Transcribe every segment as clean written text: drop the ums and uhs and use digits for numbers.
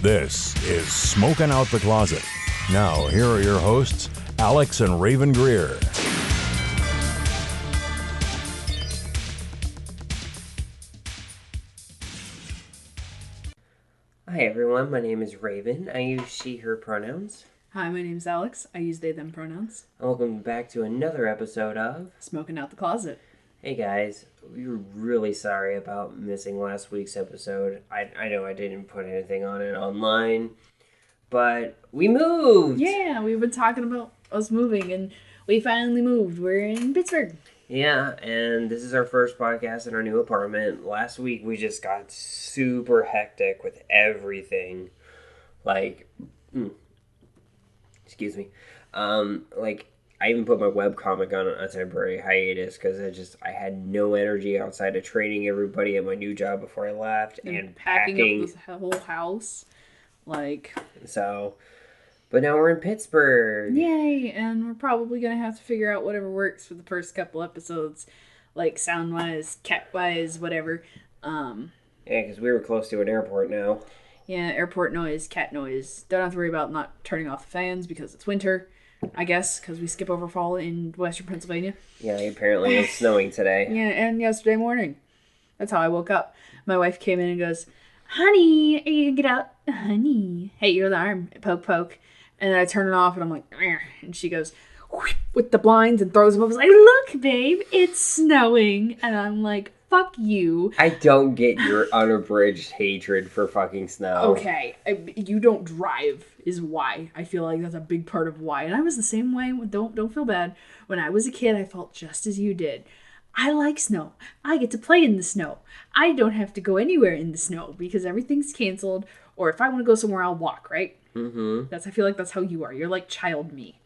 This is Smoking Out the Closet. Now, here are your hosts, Alex and Rayven Greer. Hi everyone, my name is Rayven. I use she, her pronouns. Hi, my name's Alex. I use they, them pronouns. Welcome back to another episode of Smoking Out the Closet. Hey guys, we were really sorry about missing last week's episode. I know I didn't put anything on it online, but we moved! Yeah, we've been talking about us moving, and we finally moved. We're in Pittsburgh. Yeah, and this is our first podcast in our new apartment. Last week we just got super hectic with everything. Excuse me. I even put my webcomic on a temporary hiatus because I had no energy outside of training everybody at my new job before I left and packing up the whole house. So, but now we're in Pittsburgh. Yay! And we're probably going to have to figure out whatever works for the first couple episodes, like sound-wise, cat-wise, whatever. Yeah, because we were close to an airport now. Yeah, airport noise, cat noise. Don't have to worry about not turning off the fans because it's winter. I guess, because we skip over fall in western Pennsylvania. Yeah, apparently it's snowing today. Yeah, and yesterday morning. That's how I woke up. My wife came in and goes, "Honey, are you gonna get up? Honey, hey, your alarm, poke, poke." And then I turn it off and I'm like, "Arr." And she goes, whoosh, with the blinds and throws them up. I was like, "Look, babe, it's snowing." And I'm like, "Fuck you." I don't get your unabridged hatred for fucking snow. Okay, you don't drive is why. I feel like that's a big part of why. And I was the same way. Don't feel bad. When I was a kid, I felt just as you did. I like snow. I get to play in the snow. I don't have to go anywhere in the snow because everything's canceled. Or if I want to go somewhere, I'll walk, right? Mm-hmm. I feel like that's how you are. You're like child me.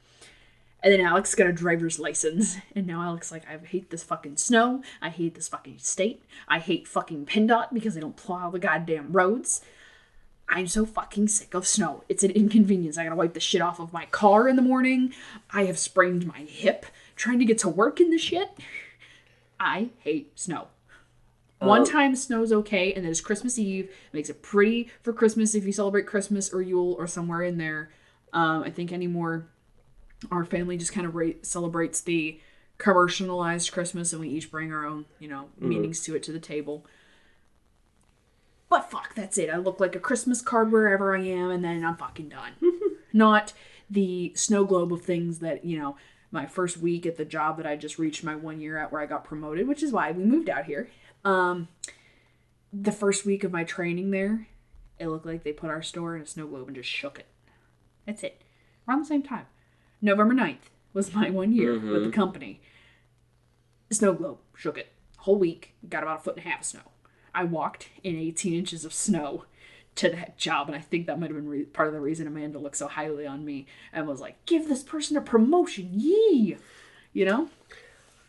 And then Alex got a driver's license. And now Alex like, I hate this fucking snow. I hate this fucking state. I hate fucking PennDOT because they don't plow the goddamn roads. I'm so fucking sick of snow. It's an inconvenience. I gotta wipe the shit off of my car in the morning. I have sprained my hip trying to get to work in the shit. I hate snow. One time snow's okay, and then it's Christmas Eve. It makes it pretty for Christmas if you celebrate Christmas or Yule or somewhere in there. I think anymore, our family just kind of celebrates the commercialized Christmas, and we each bring our own, meanings to it to the table. But fuck, that's it. I look like a Christmas card wherever I am, and then I'm fucking done. Not the snow globe of things that, my first week at the job that I just reached my 1 year at where I got promoted, which is why we moved out here. The first week of my training there, it looked like they put our store in a snow globe and just shook it. That's it. Around the same time. November 9th was my 1 year with the company. The snow globe shook it. Whole week, got about 1.5 feet of snow. I walked in 18 inches of snow to that job, and I think that might have been part of the reason Amanda looked so highly on me and was like, "Give this person a promotion, yee!" No,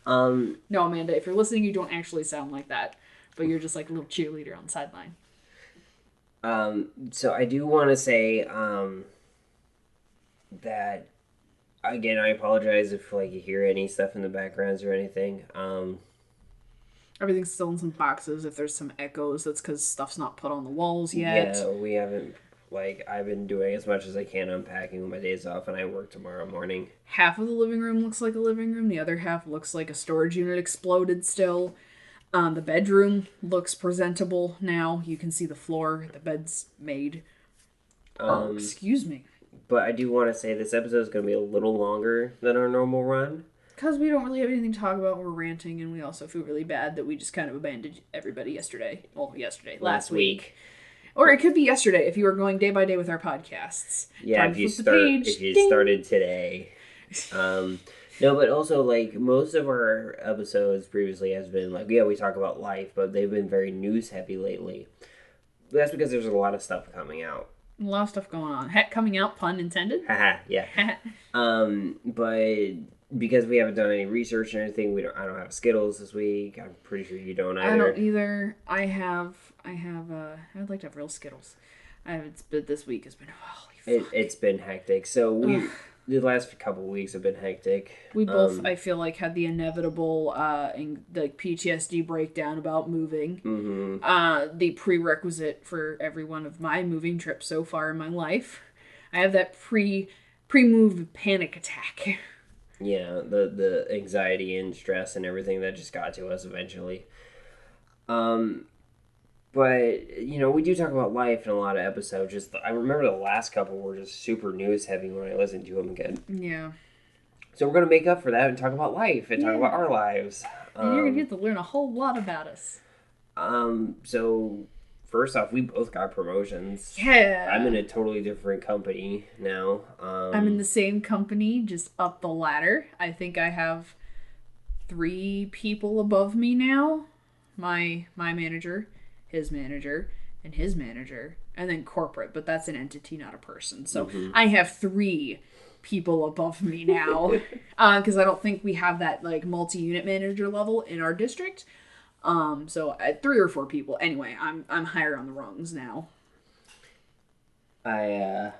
Amanda, if you're listening, you don't actually sound like that, but you're just like a little cheerleader on the sideline. So I do want to say that, again, I apologize if you hear any stuff in the backgrounds or anything. Everything's still in some boxes. If there's some echoes, that's because stuff's not put on the walls yet. Yeah, we haven't, I've been doing as much as I can unpacking with my days off, and I work tomorrow morning. Half of the living room looks like a living room. The other half looks like a storage unit exploded still. The bedroom looks presentable now. You can see the floor. The bed's made. Excuse me. But I do want to say this episode is going to be a little longer than our normal run. Because we don't really have anything to talk about. We're ranting, and we also feel really bad that we just kind of abandoned everybody yesterday. Well, last week. Or it could be yesterday if you were going day by day with our podcasts. Yeah, if you started today. No, but also, most of our episodes previously has been, we talk about life, but they've been very news-heavy lately. But that's because there's a lot of stuff coming out. A lot of stuff going on. Coming out, pun intended. Haha, yeah. But because we haven't done any research or anything, I don't have Skittles this week. I'm pretty sure you don't either. I don't either. I'd like to have real Skittles. But this week has been, holy fuck. It's been hectic. So the last couple weeks have been hectic. We both, I feel like, had the inevitable PTSD breakdown about moving. Mm-hmm. The prerequisite for every one of my moving trips so far in my life. I have that pre-move panic attack. Yeah, the anxiety and stress and everything that just got to us eventually. But, we do talk about life in a lot of episodes. I remember the last couple were just super news heavy when I listened to them again. Yeah. So we're going to make up for that and talk about life and talk about our lives. And you're going to get to learn a whole lot about us. So, first off, we both got promotions. Yeah. I'm in a totally different company now. I'm in the same company, just up the ladder. I think I have 3 people above me now. My manager, his manager, and his manager, and then corporate, but that's an entity, not a person. So I have 3 people above me now, because I don't think we have that like multi-unit manager level in our district. So 3 or 4 people. Anyway, I'm higher on the rungs now. I'm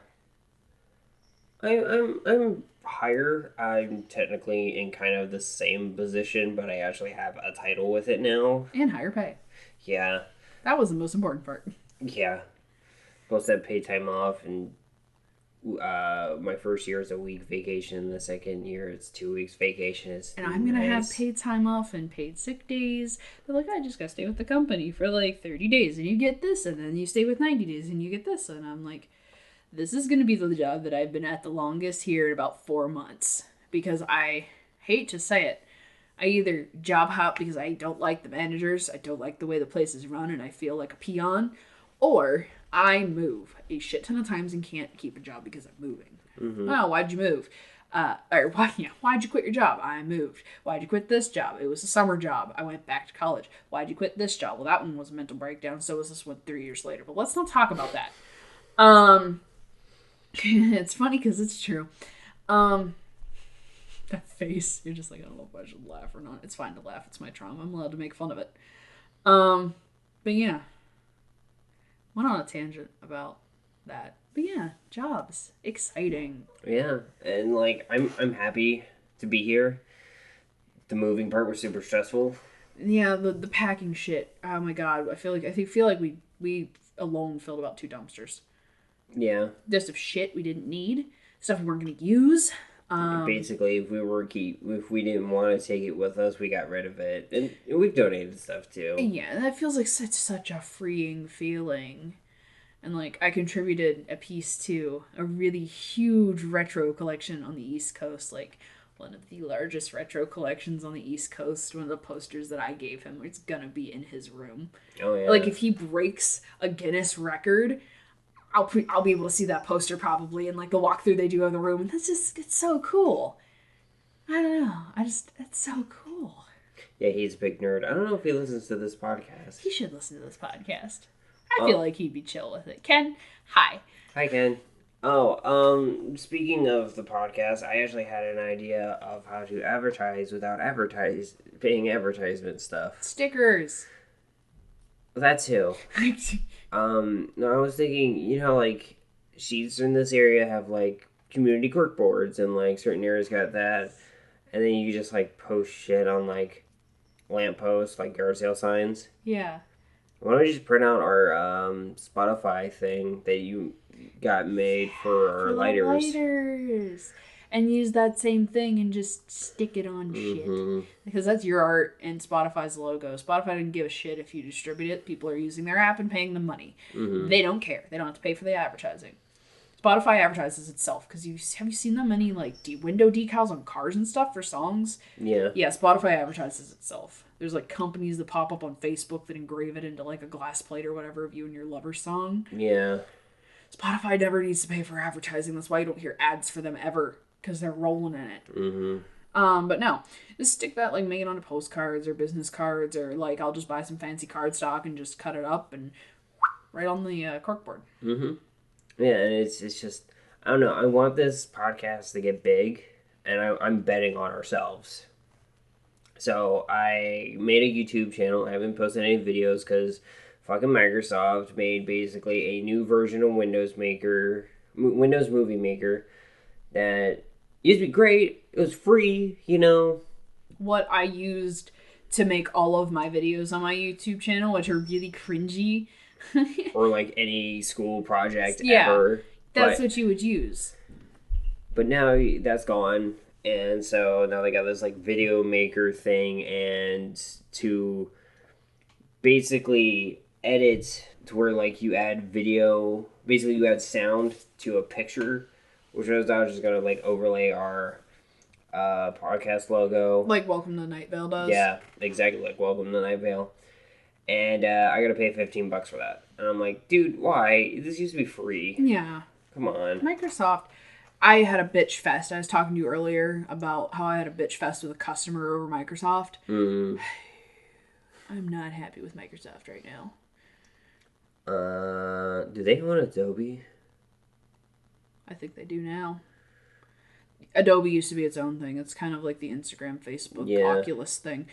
higher. I'm technically in kind of the same position, but I actually have a title with it now. And higher pay. Yeah. That was the most important part. Yeah. Supposed to have paid time off, and my first year is a week vacation. The second year it's 2 weeks vacation. And I'm going to have paid time off and paid sick days. They're like, I just got to stay with the company for like 30 days and you get this. And then you stay with 90 days and you get this. And I'm like, this is going to be the job that I've been at the longest here in about 4 months. Because I hate to say it, I either job hop because I don't like the managers, I don't like the way the place is run, and I feel like a peon, or I move a shit ton of times and can't keep a job because I'm moving. Mm-hmm. Oh, why'd you move? Why'd you quit your job? I moved. Why'd you quit this job? It was a summer job. I went back to college. Why'd you quit this job? Well, that one was a mental breakdown, so was this one 3 years later. But let's not talk about that. It's funny because it's true. That face, you're just like, I don't know if I should laugh or not. It's fine to laugh. It's my trauma. I'm allowed to make fun of it. But yeah. Went on a tangent about that. But yeah, jobs. Exciting. Yeah. And like I'm happy to be here. The moving part was super stressful. Yeah, the packing shit. Oh my god. I feel like we alone filled about 2 dumpsters. Yeah. Just of shit we didn't need. Stuff we weren't gonna use. Basically, if we didn't want to take it with us, we got rid of it, and we've donated stuff too. Yeah, that feels like such a freeing feeling, and like I contributed a piece to a really huge retro collection on the East Coast, like one of the largest retro collections on the East Coast. One of the posters that I gave him, it's gonna be in his room. Oh yeah. Like if he breaks a Guinness record, I'll be able to see that poster probably in like the walkthrough they do of the room, and it's so cool. I don't know. It's so cool. Yeah, he's a big nerd. I don't know if he listens to this podcast. He should listen to this podcast. I feel like he'd be chill with it. Ken, hi. Hi, Ken. Speaking of the podcast, I actually had an idea of how to advertise without paying advertisement stuff. Stickers. That too. No, I was thinking, like, sheets in this area have, like, community cork boards, and, like, certain areas got that, and then you just, like, post shit on, like, lampposts, like, yard sale signs. Yeah. Why don't we just print out our, Spotify thing that you got made for our lighters. And use that same thing and just stick it on shit. Because that's your art and Spotify's logo. Spotify didn't give a shit if you distribute it. People are using their app and paying them money. They don't care. They don't have to pay for the advertising. Spotify advertises itself. Because have you seen that many like window decals on cars and stuff for songs? Yeah. Yeah, Spotify advertises itself. There's like companies that pop up on Facebook that engrave it into like a glass plate or whatever of you and your lover's song. Yeah. Spotify never needs to pay for advertising. That's why you don't hear ads for them ever. Because they're rolling in it. But no, just stick that, like, make it onto postcards or business cards, or, like, I'll just buy some fancy cardstock and just cut it up and right on the corkboard. Yeah, and it's just, I don't know, I want this podcast to get big, and I'm betting on ourselves. So I made a YouTube channel. I haven't posted any videos because fucking Microsoft made basically a new version of Windows Movie Maker that used to be great. It was free, you know. What I used to make all of my videos on my YouTube channel, which are really cringy. Or like any school project Yeah, ever. That's what you would use. But now that's gone. And so now they got this like video maker thing, and to basically edit to where like you add video, basically you add sound to a picture, which I was just gonna like overlay our podcast logo. Like Welcome to Night Vale does. Yeah, exactly, like Welcome to Night Vale. And I gotta pay $15 for that. And I'm like, dude, why? This used to be free. Yeah. Come on. Microsoft. I had a bitch fest. I was talking to you earlier about how I had a bitch fest with a customer over Microsoft. Mm-hmm. I'm not happy with Microsoft right now. Do they own Adobe? I think they do now. Adobe used to be its own thing. It's kind of like the Instagram, Facebook, Oculus thing.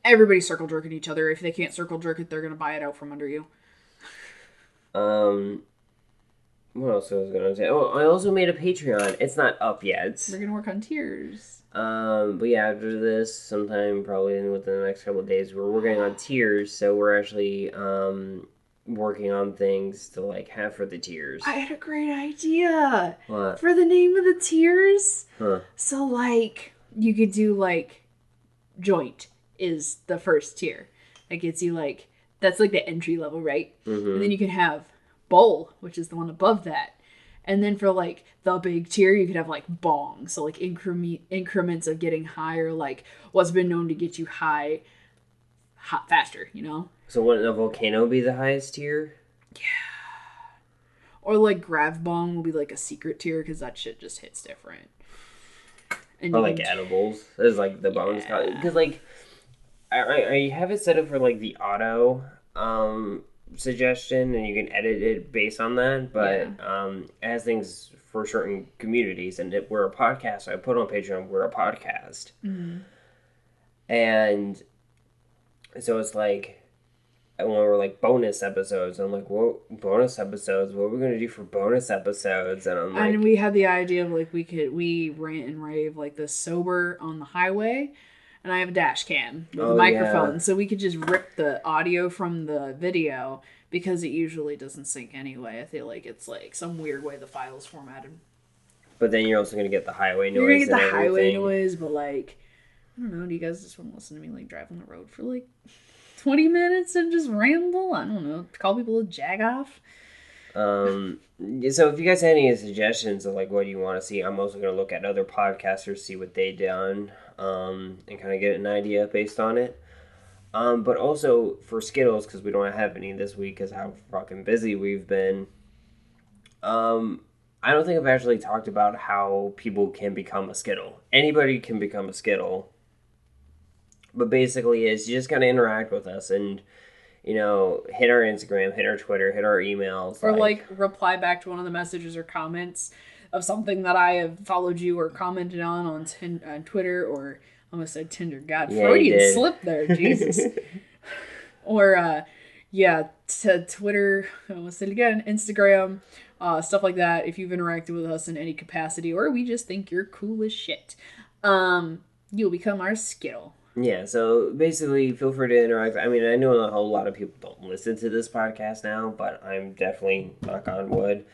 Everybody's circle jerking each other. If they can't circle jerk it, they're going to buy it out from under you. What else was I going to say? Oh, I also made a Patreon. It's not up yet. We're going to work on tiers. But yeah, after this, sometime probably within the next couple of days, we're working on tiers. So we're actually working on things to like have for the tiers. I had a great idea. What? For the name of the tiers. Huh. So like you could do like joint is the first tier. That gets you like, that's like the entry level, right? Mm-hmm. And then you can have bowl, which is the one above that. And then for like the big tier, you could have like bong. So like increments of getting higher, like what's been known to get you high faster, you know? So wouldn't a volcano be the highest tier? Yeah. Or like grav bong will be like a secret tier because that shit just hits different. And or like edibles. There's like the bonus. Because like I have it set up for like the auto suggestion, and you can edit it based on that. But it has things for certain communities, and we're a podcast. So I put on Patreon, we're a podcast, and so it's like when we're like bonus episodes, I'm like, what bonus episodes? What are we gonna do for bonus episodes? And I'm like, and we had the idea of like we rant and rave like the sober on the highway. And I have a dash cam with a microphone, so we could just rip the audio from the video because it usually doesn't sync anyway. I feel like it's like some weird way the file's formatted. But then you're also gonna get the highway noise. You're gonna get the highway noise, but like, I don't know. Do you guys just want to listen to me like drive on the road for like 20 minutes and just ramble? I don't know. Call people a jag off. So if you guys have any suggestions of like what you want to see, I'm also gonna look at other podcasters, see what they done. And kind of get an idea based on it. But also for Skittles, because we don't have any this week because how fucking busy we've been. I don't think I've actually talked about how people can become a Skittle. Anybody can become a Skittle. But basically is you just gotta interact with us and, you know, hit our Instagram, hit our Twitter, hit our emails. Or like reply back to one of the messages or comments of something that I have followed you or commented on Twitter, or I almost said Tinder. God, Freudian slip there, Jesus. Or, to Twitter, I almost said it again, Instagram, stuff like that. If you've interacted with us in any capacity, or we just think you're cool as shit, you'll become our Skittle. Yeah, so basically, feel free to interact. I mean, I know a whole lot of people don't listen to this podcast now, but I'm definitely, knock on wood,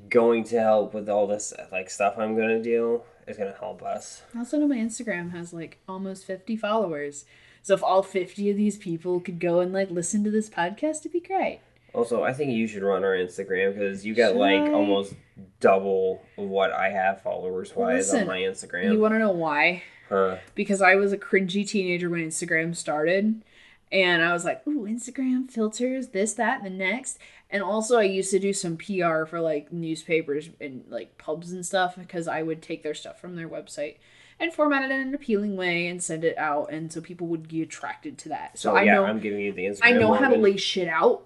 going to help with all this like stuff I'm gonna do. Is gonna help us. I also know my Instagram has like almost 50 followers, so if all 50 of these people could go and like listen to this podcast, it'd be great. Also, I think you should run our Instagram because you got almost double what I have followers wise on my Instagram. You want to know why? Huh? Because I was a cringy teenager when Instagram started, and I was like, ooh, Instagram filters, this, that, and the next. And also I used to do some PR for like newspapers and like pubs and stuff because I would take their stuff from their website and format it in an appealing way and send it out, and so people would be attracted to that. So I'm giving you the Instagram. I know how to lay shit out.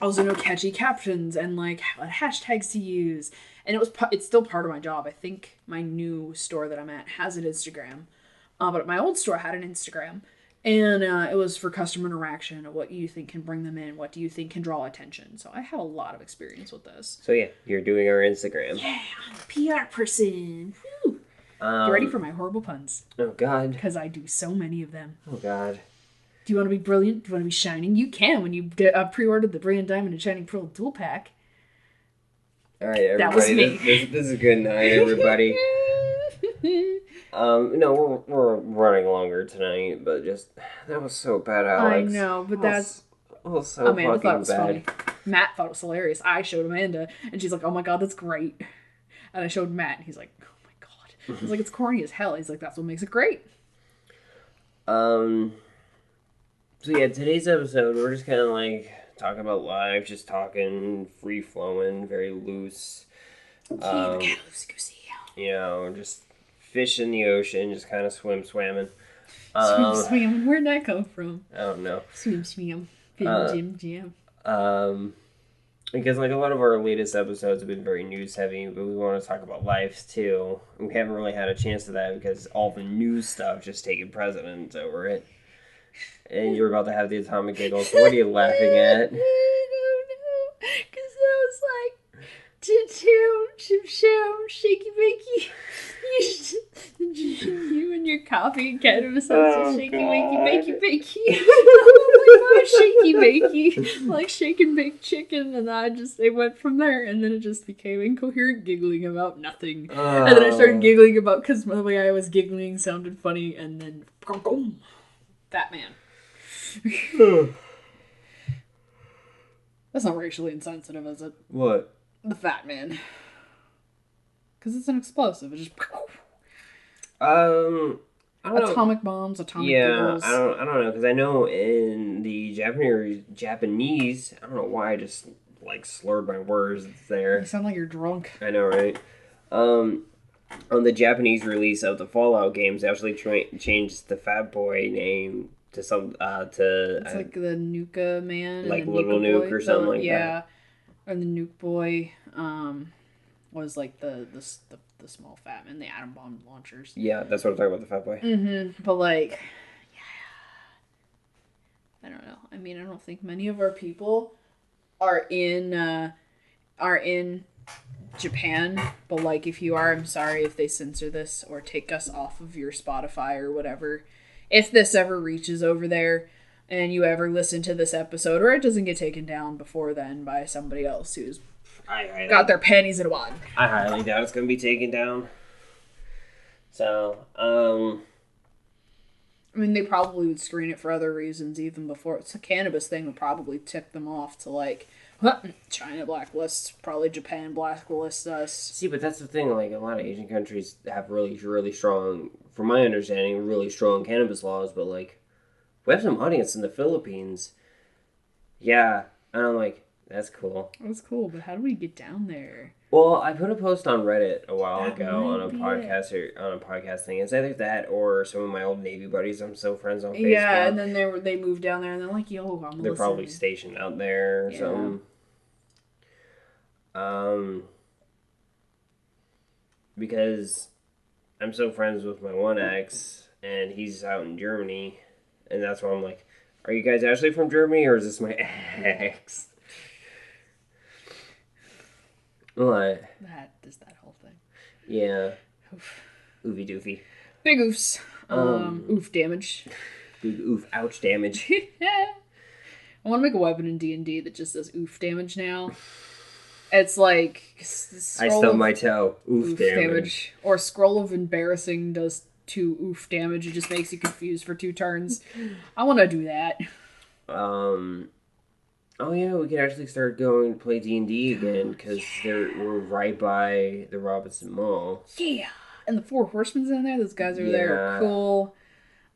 I also know catchy captions and like what hashtags to use. And it's still part of my job. I think my new store that I'm at has an Instagram. But my old store had an Instagram. And it was for customer interaction, what you think can bring them in, what do you think can draw attention. So I have a lot of experience with this. So yeah, you're doing our Instagram. Yeah, I'm a PR person. Woo. Get ready for my horrible puns. Oh, God. Because I do so many of them. Oh, God. Do you want to be brilliant? Do you want to be shining? You can when you pre-ordered the Brilliant Diamond and Shining Pearl dual pack. All right, everybody. That was me. This is a good night, everybody. No, we're running longer tonight, but just that was so bad, Alex. I know, but that's so Amanda fucking thought it was bad. funny. Matt thought it was hilarious. I showed Amanda, and she's like, "Oh my god, that's great." And I showed Matt, and he's like, "Oh my god." He's like, "It's corny as hell." He's like, "That's what makes it great." So yeah, today's episode we're just kind of like talking about life, just talking free flowing, very loose. Loosey Goosey. You know, just fish in the ocean, just kind of swim. Swim. Where'd that come from? I don't know. Swim. Jim. Because like a lot of our latest episodes have been very news heavy, but we want to talk about life too. We haven't really had a chance to that because all the news stuff just taking precedence over it. And you're about to have the atomic giggle, so what are you laughing at? I don't know. Because I was like, shaky bakey. You and your coffee and cannabis are shaky bakey. Oh my god, shaky bakey. Like shake and bake chicken, and it went from there, and then it just became incoherent giggling about nothing. And then I started giggling about, because the way I was giggling sounded funny, and then Batman. That's not racially insensitive, is it? What? The Fat Man. Because it's an explosive. It just... Atomic bombs, atomic giggles. I don't know, because I know in the Japanese, I don't know why I just like slurred my words there. You sound like you're drunk. I know, right? On the Japanese release of the Fallout games, they actually changed the Fat Boy name to some It's like the Nuka Man, like and the Little Nuka Nuke Boy. or something like that. Yeah, and the Nuke Boy was like the small Fat Man, the atom bomb launchers. Yeah, that's what I'm talking about, the Fat Boy. Mm-hmm. But like, I don't know. I mean, I don't think many of our people are in Japan, but like, if you are, I'm sorry if they censor this or take us off of your Spotify or whatever. If this ever reaches over there and you ever listen to this episode, or it doesn't get taken down before then by somebody else who's got their panties in a wad. I highly doubt it's going to be taken down. So, I mean, they probably would screen it for other reasons even before. It's a cannabis thing would probably tick them off to like, China blacklists, probably Japan blacklists us. See, but that's the thing, like, a lot of Asian countries have really, really strong, from my understanding, really strong cannabis laws, but, like, we have some audience in the Philippines. Yeah, and I'm like, that's cool. That's cool, but how do we get down there? Well, I put a post on Reddit a while ago on a podcast thing. It's either that or some of my old Navy buddies I'm still friends on Facebook. Yeah, and then they moved down there and they're like, yo, I'm They're probably stationed out there or something. Because I'm so friends with my one ex, and he's out in Germany, and that's why I'm like, are you guys actually from Germany, or is this my ex? What? That whole thing. Yeah. Oof. Oofy doofy. Big oofs. Oof damage. Big oof ouch damage. I want to make a weapon in D&D that just does oof damage now. It's like... I stubbed my toe. Oof damage. Or Scroll of Embarrassing does 2 oof damage. It just makes you confused for 2 turns. I want to do that. Oh yeah, we could actually start going to play D&D again, because we're right by the Robinson Mall. Yeah! And the 4 Horsemen's in there. Those guys over there are cool.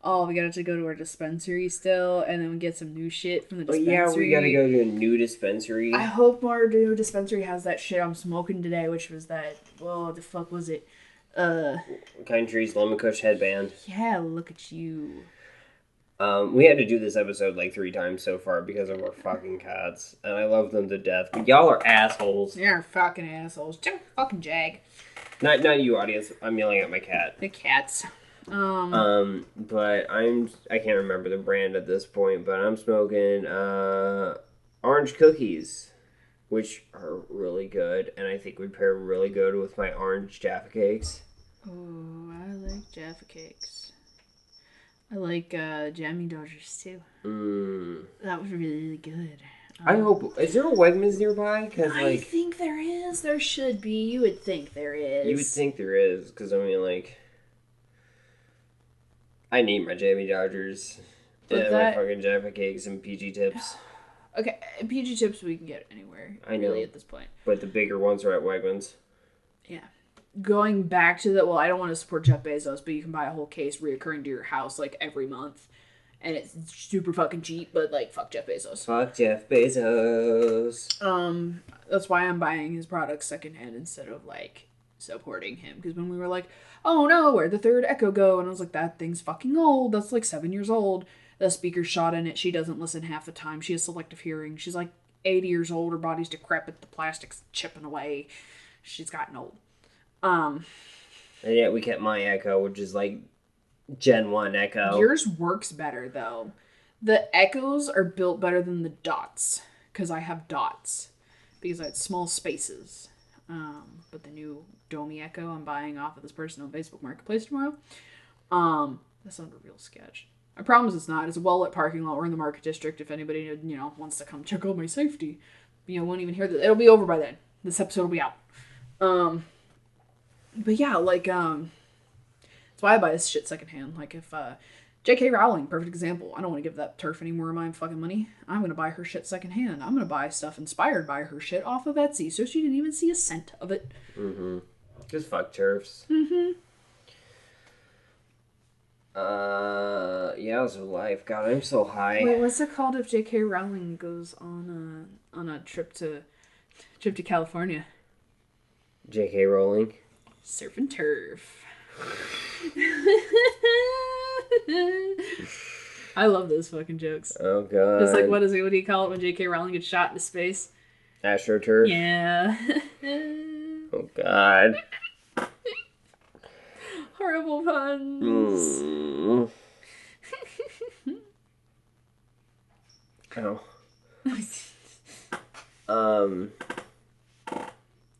Oh, we gotta go to our dispensary still, and then we get some new shit from the dispensary. Oh yeah, we gotta go to a new dispensary. I hope our new dispensary has that shit I'm smoking today, which was that, what the fuck was it? Country's Lemon Kush headband. Yeah, look at you. We had to do this episode like 3 times so far because of our fucking cats, and I love them to death. But y'all are assholes. You're fucking assholes. Fucking Jag. Not you, audience. I'm yelling at my cat. The cats. But I can't remember the brand at this point, but I'm smoking orange cookies, which are really good, and I think would pair really good with my orange Jaffa cakes. Oh, I like Jaffa cakes. I like Jammy Dodgers too. That was really good. I hope. Is there a Wegmans nearby? I think there is. There should be. You would think there is. You would think there is, because I mean, like, I need my Jammy Dodgers and my fucking Jaffa cakes and PG Tips. Okay, PG Tips we can get anywhere. I know. Really, at this point. But the bigger ones are at Wegmans. Yeah. Going back to that, well, I don't want to support Jeff Bezos, but you can buy a whole case reoccurring to your house like every month. And it's super fucking cheap, but like, fuck Jeff Bezos. Fuck Jeff Bezos. That's why I'm buying his products secondhand instead of like supporting him. Because when we were like, oh no, where'd the third Echo go? And I was like, that thing's fucking old. That's like 7 years old. The speaker's shot in it. She doesn't listen half the time. She has selective hearing. She's like 80 years old. Her body's decrepit. The plastic's chipping away. She's gotten old. And yet we kept my Echo, which is like Gen 1 Echo. Yours works better, though. The Echoes are built better than the Dots. Because I have Dots. Because I had small spaces. But the new Domi Echo I'm buying off of this person on Facebook Marketplace tomorrow. That's not a real sketch. I promise it's not. It's a well-lit parking lot. We're in the Market District. If anybody, wants to come check out my safety, won't even hear that. It'll be over by then. This episode will be out. But yeah, like, that's why I buy this shit secondhand. Like, if, J.K. Rowling, perfect example. I don't want to give that turf any more of my fucking money. I'm going to buy her shit secondhand. I'm going to buy stuff inspired by her shit off of Etsy, so she didn't even see a cent of it. Mm-hmm. Just fuck turfs. Mm-hmm. Yeah, it was life. God, I'm so high. Wait, what's it called if J.K. Rowling goes on a trip to California? J.K. Rowling? Surf and turf. I love those fucking jokes. Oh god. Just like what do you call it when J.K. Rowling gets shot into space? AstroTurf? Yeah. Oh god. Horrible puns. Oh.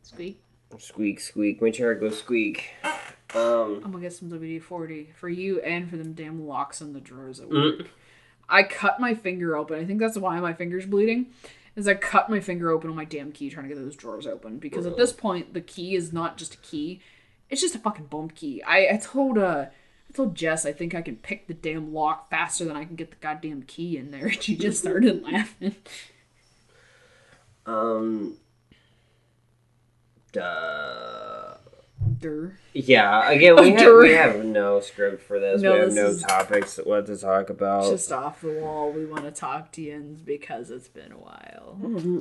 Squeak. Squeak, squeak. My chair goes squeak. I'm gonna get some WD-40 for you and for them damn locks in the drawers at work. I cut my finger open. I think that's why my finger's bleeding. Is I cut my finger open on my damn key trying to get those drawers open. Because at this point, the key is not just a key. It's just a fucking bump key. I told Jess I think I can pick the damn lock faster than I can get the goddamn key in there. And she just started laughing. Yeah, again, we have no script for this. We have no topics what to talk about. Just off the wall. We want to talk to you because it's been a while.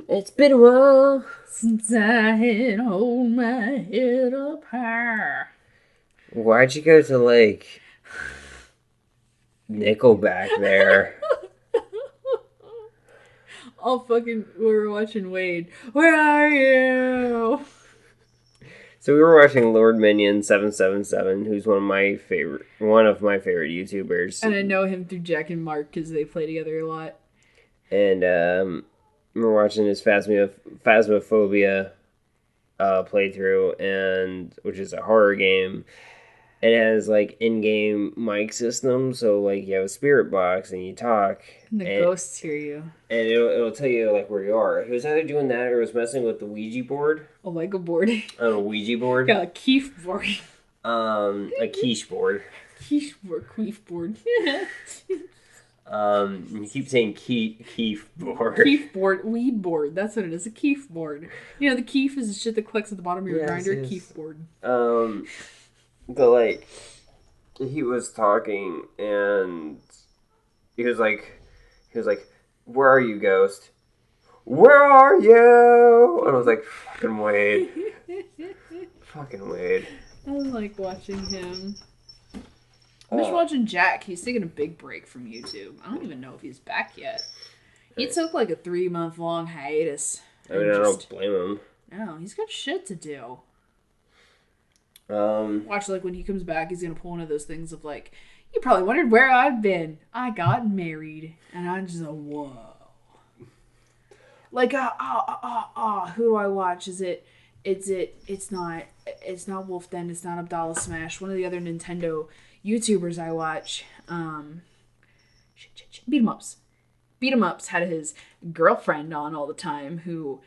It's been a while since I had hold my head up high. Why'd you go to like Nickelback there? We were watching Wade. Where are you? So we were watching Lord Minion 777, who's one of my favorite YouTubers. And I know him through Jack and Mark because they play together a lot. And we're watching his Phasmophobia playthrough, and which is a horror game. It has like in-game mic system, so like you have a spirit box and you talk. And the ghosts hear you. And it'll tell you like where you are. He was either doing that or was messing with the Ouija board. A Lego board. A Ouija board. Yeah, a Keef board. A quiche board. Quiche board. Queef board. You keep saying Keef board. Keef board. Weed board. That's what it is. A Keef board. The Keef is the shit that collects at the bottom of your grinder. Yes. Keef board. But like, he was talking and he was like, where are you, ghost? Where are you? And I was like, fucking Wade. Fucking Wade. I like watching him. I'm just watching Jack. He's taking a big break from YouTube. I don't even know if he's back yet. He took like a 3-month-long hiatus. I mean, I don't blame him. No, he's got shit to do. Watch, like, when he comes back, he's gonna pull one of those things of, like, you probably wondered where I've been. I got married. And I'm just like, whoa. Like, who do I watch? It's not Wolf Den, it's not Abdallah Smash. One of the other Nintendo YouTubers I watch, Beat 'em Ups. Beat 'em Ups had his girlfriend on all the time who,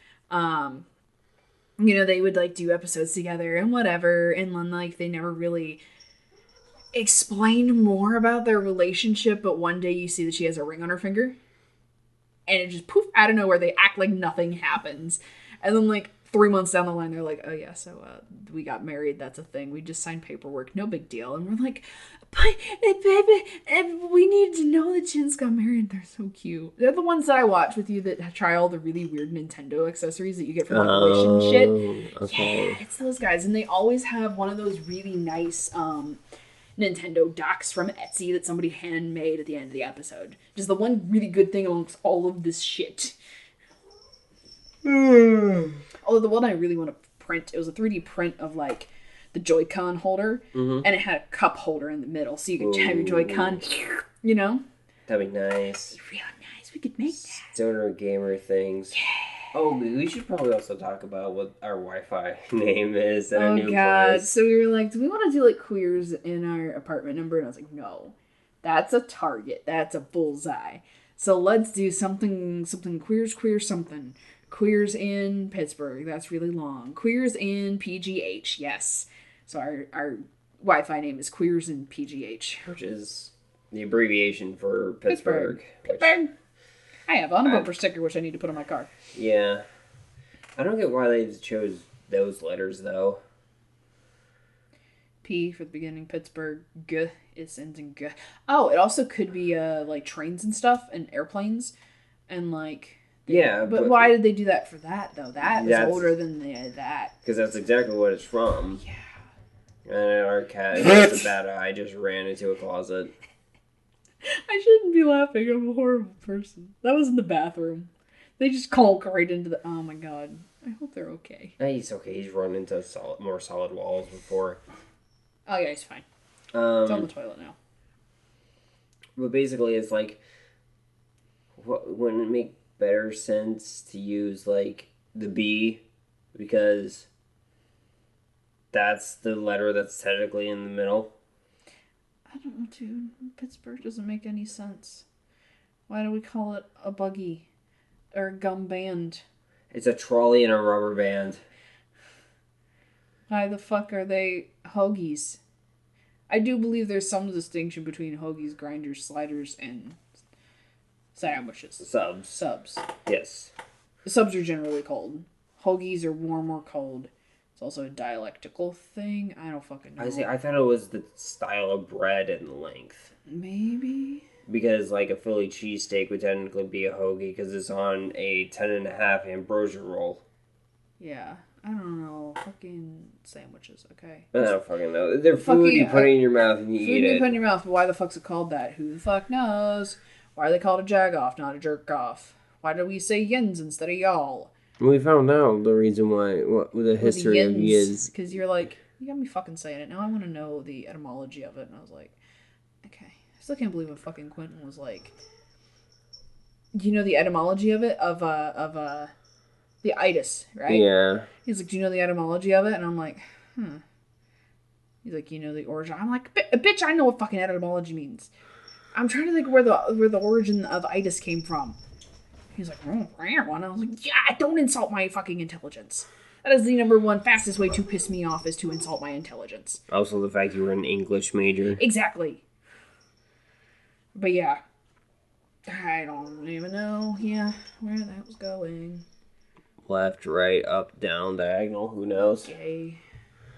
they would, like, do episodes together and whatever, and then, like, they never really explained more about their relationship, but one day you see that she has a ring on her finger, and it just poof, out of nowhere, they act like nothing happens, and then, like, 3 months down the line, they're like, oh yeah, so we got married, that's a thing, we just signed paperwork, no big deal. And we're like, but baby, we need to know that Jin's got married. They're so cute. They're the ones that I watch with you that try all the really weird Nintendo accessories that you get from like Wish and shit. Okay. Yeah, it's those guys, and they always have one of those really nice Nintendo docks from Etsy that somebody handmade at the end of the episode. Just the one really good thing amongst all of this shit. Although the one I really want to print, it was a 3D print of, like, the Joy-Con holder, and it had a cup holder in the middle, so you could have your Joy-Con, That'd be nice. Real nice. We could make that. Stoner gamer things. Yeah. Oh, we should probably also talk about what our Wi-Fi name is at our new place. So we were like, do we want to do, like, queers in our apartment number? And I was like, no. That's a target. That's a bullseye. So let's do something queers something. Queers in Pittsburgh. That's really long. Queers in PGH. Yes. So our Wi-Fi name is Queers in PGH. Which is the abbreviation for Pittsburgh. Pittsburgh. I have on a bumper sticker, which I need to put on my car. Yeah. I don't get why they chose those letters, though. P for the beginning, Pittsburgh. G is ends in G. Oh, it also could be like trains and stuff and airplanes and like... Yeah, but why did they do that for that, though? That's older than that. Because that's exactly what it's from. Yeah. And our cat has a bad eye, just ran into a closet. I shouldn't be laughing. I'm a horrible person. That was in the bathroom. They just conk right into the... Oh, my God. I hope they're okay. He's okay. He's run into more solid walls before. Oh, yeah, he's fine. It's on the toilet now. But basically, it's like... Wouldn't it make better sense to use, like, the B? Because that's the letter that's technically in the middle. I don't know, dude. Pittsburgh doesn't make any sense. Why do we call it a buggy? Or a gum band? It's a trolley and a rubber band. Why the fuck are they hoagies? I do believe there's some distinction between hoagies, grinders, sliders, and sandwiches. Subs. Yes. Subs are generally cold. Hoagies are warm or cold. It's also a dialectical thing. I don't fucking know. I thought it was the style of bread and length. Maybe. Because, like, a Philly cheesesteak would technically be a hoagie because it's on a 10.5 ambrosia roll. Yeah. I don't know. Fucking sandwiches, okay? I don't fucking know. They're food you put in your mouth and you eat it. Food you put in your mouth, but why the fuck's it called that? Who the fuck knows? Why are they called a jag-off, not a jerk-off? Why do we say yins instead of y'all? We found out the reason why, the history of yins. Because you're like, you got me fucking saying it. Now I want to know the etymology of it. And I was like, okay. I still can't believe when fucking Quentin was like, do you know the etymology of it? Of the itis, right? Yeah. He's like, do you know the etymology of it? And I'm like, He's like, you know the origin. I'm like, bitch, I know what fucking etymology means. I'm trying to think where the origin of itis came from. He's like, rare one. I was like, yeah, don't insult my fucking intelligence. That is the number one fastest way to piss me off is to insult my intelligence. Also the fact you were an English major. Exactly. But yeah. I don't even know, where that was going. Left, right, up, down, diagonal, who knows? Okay.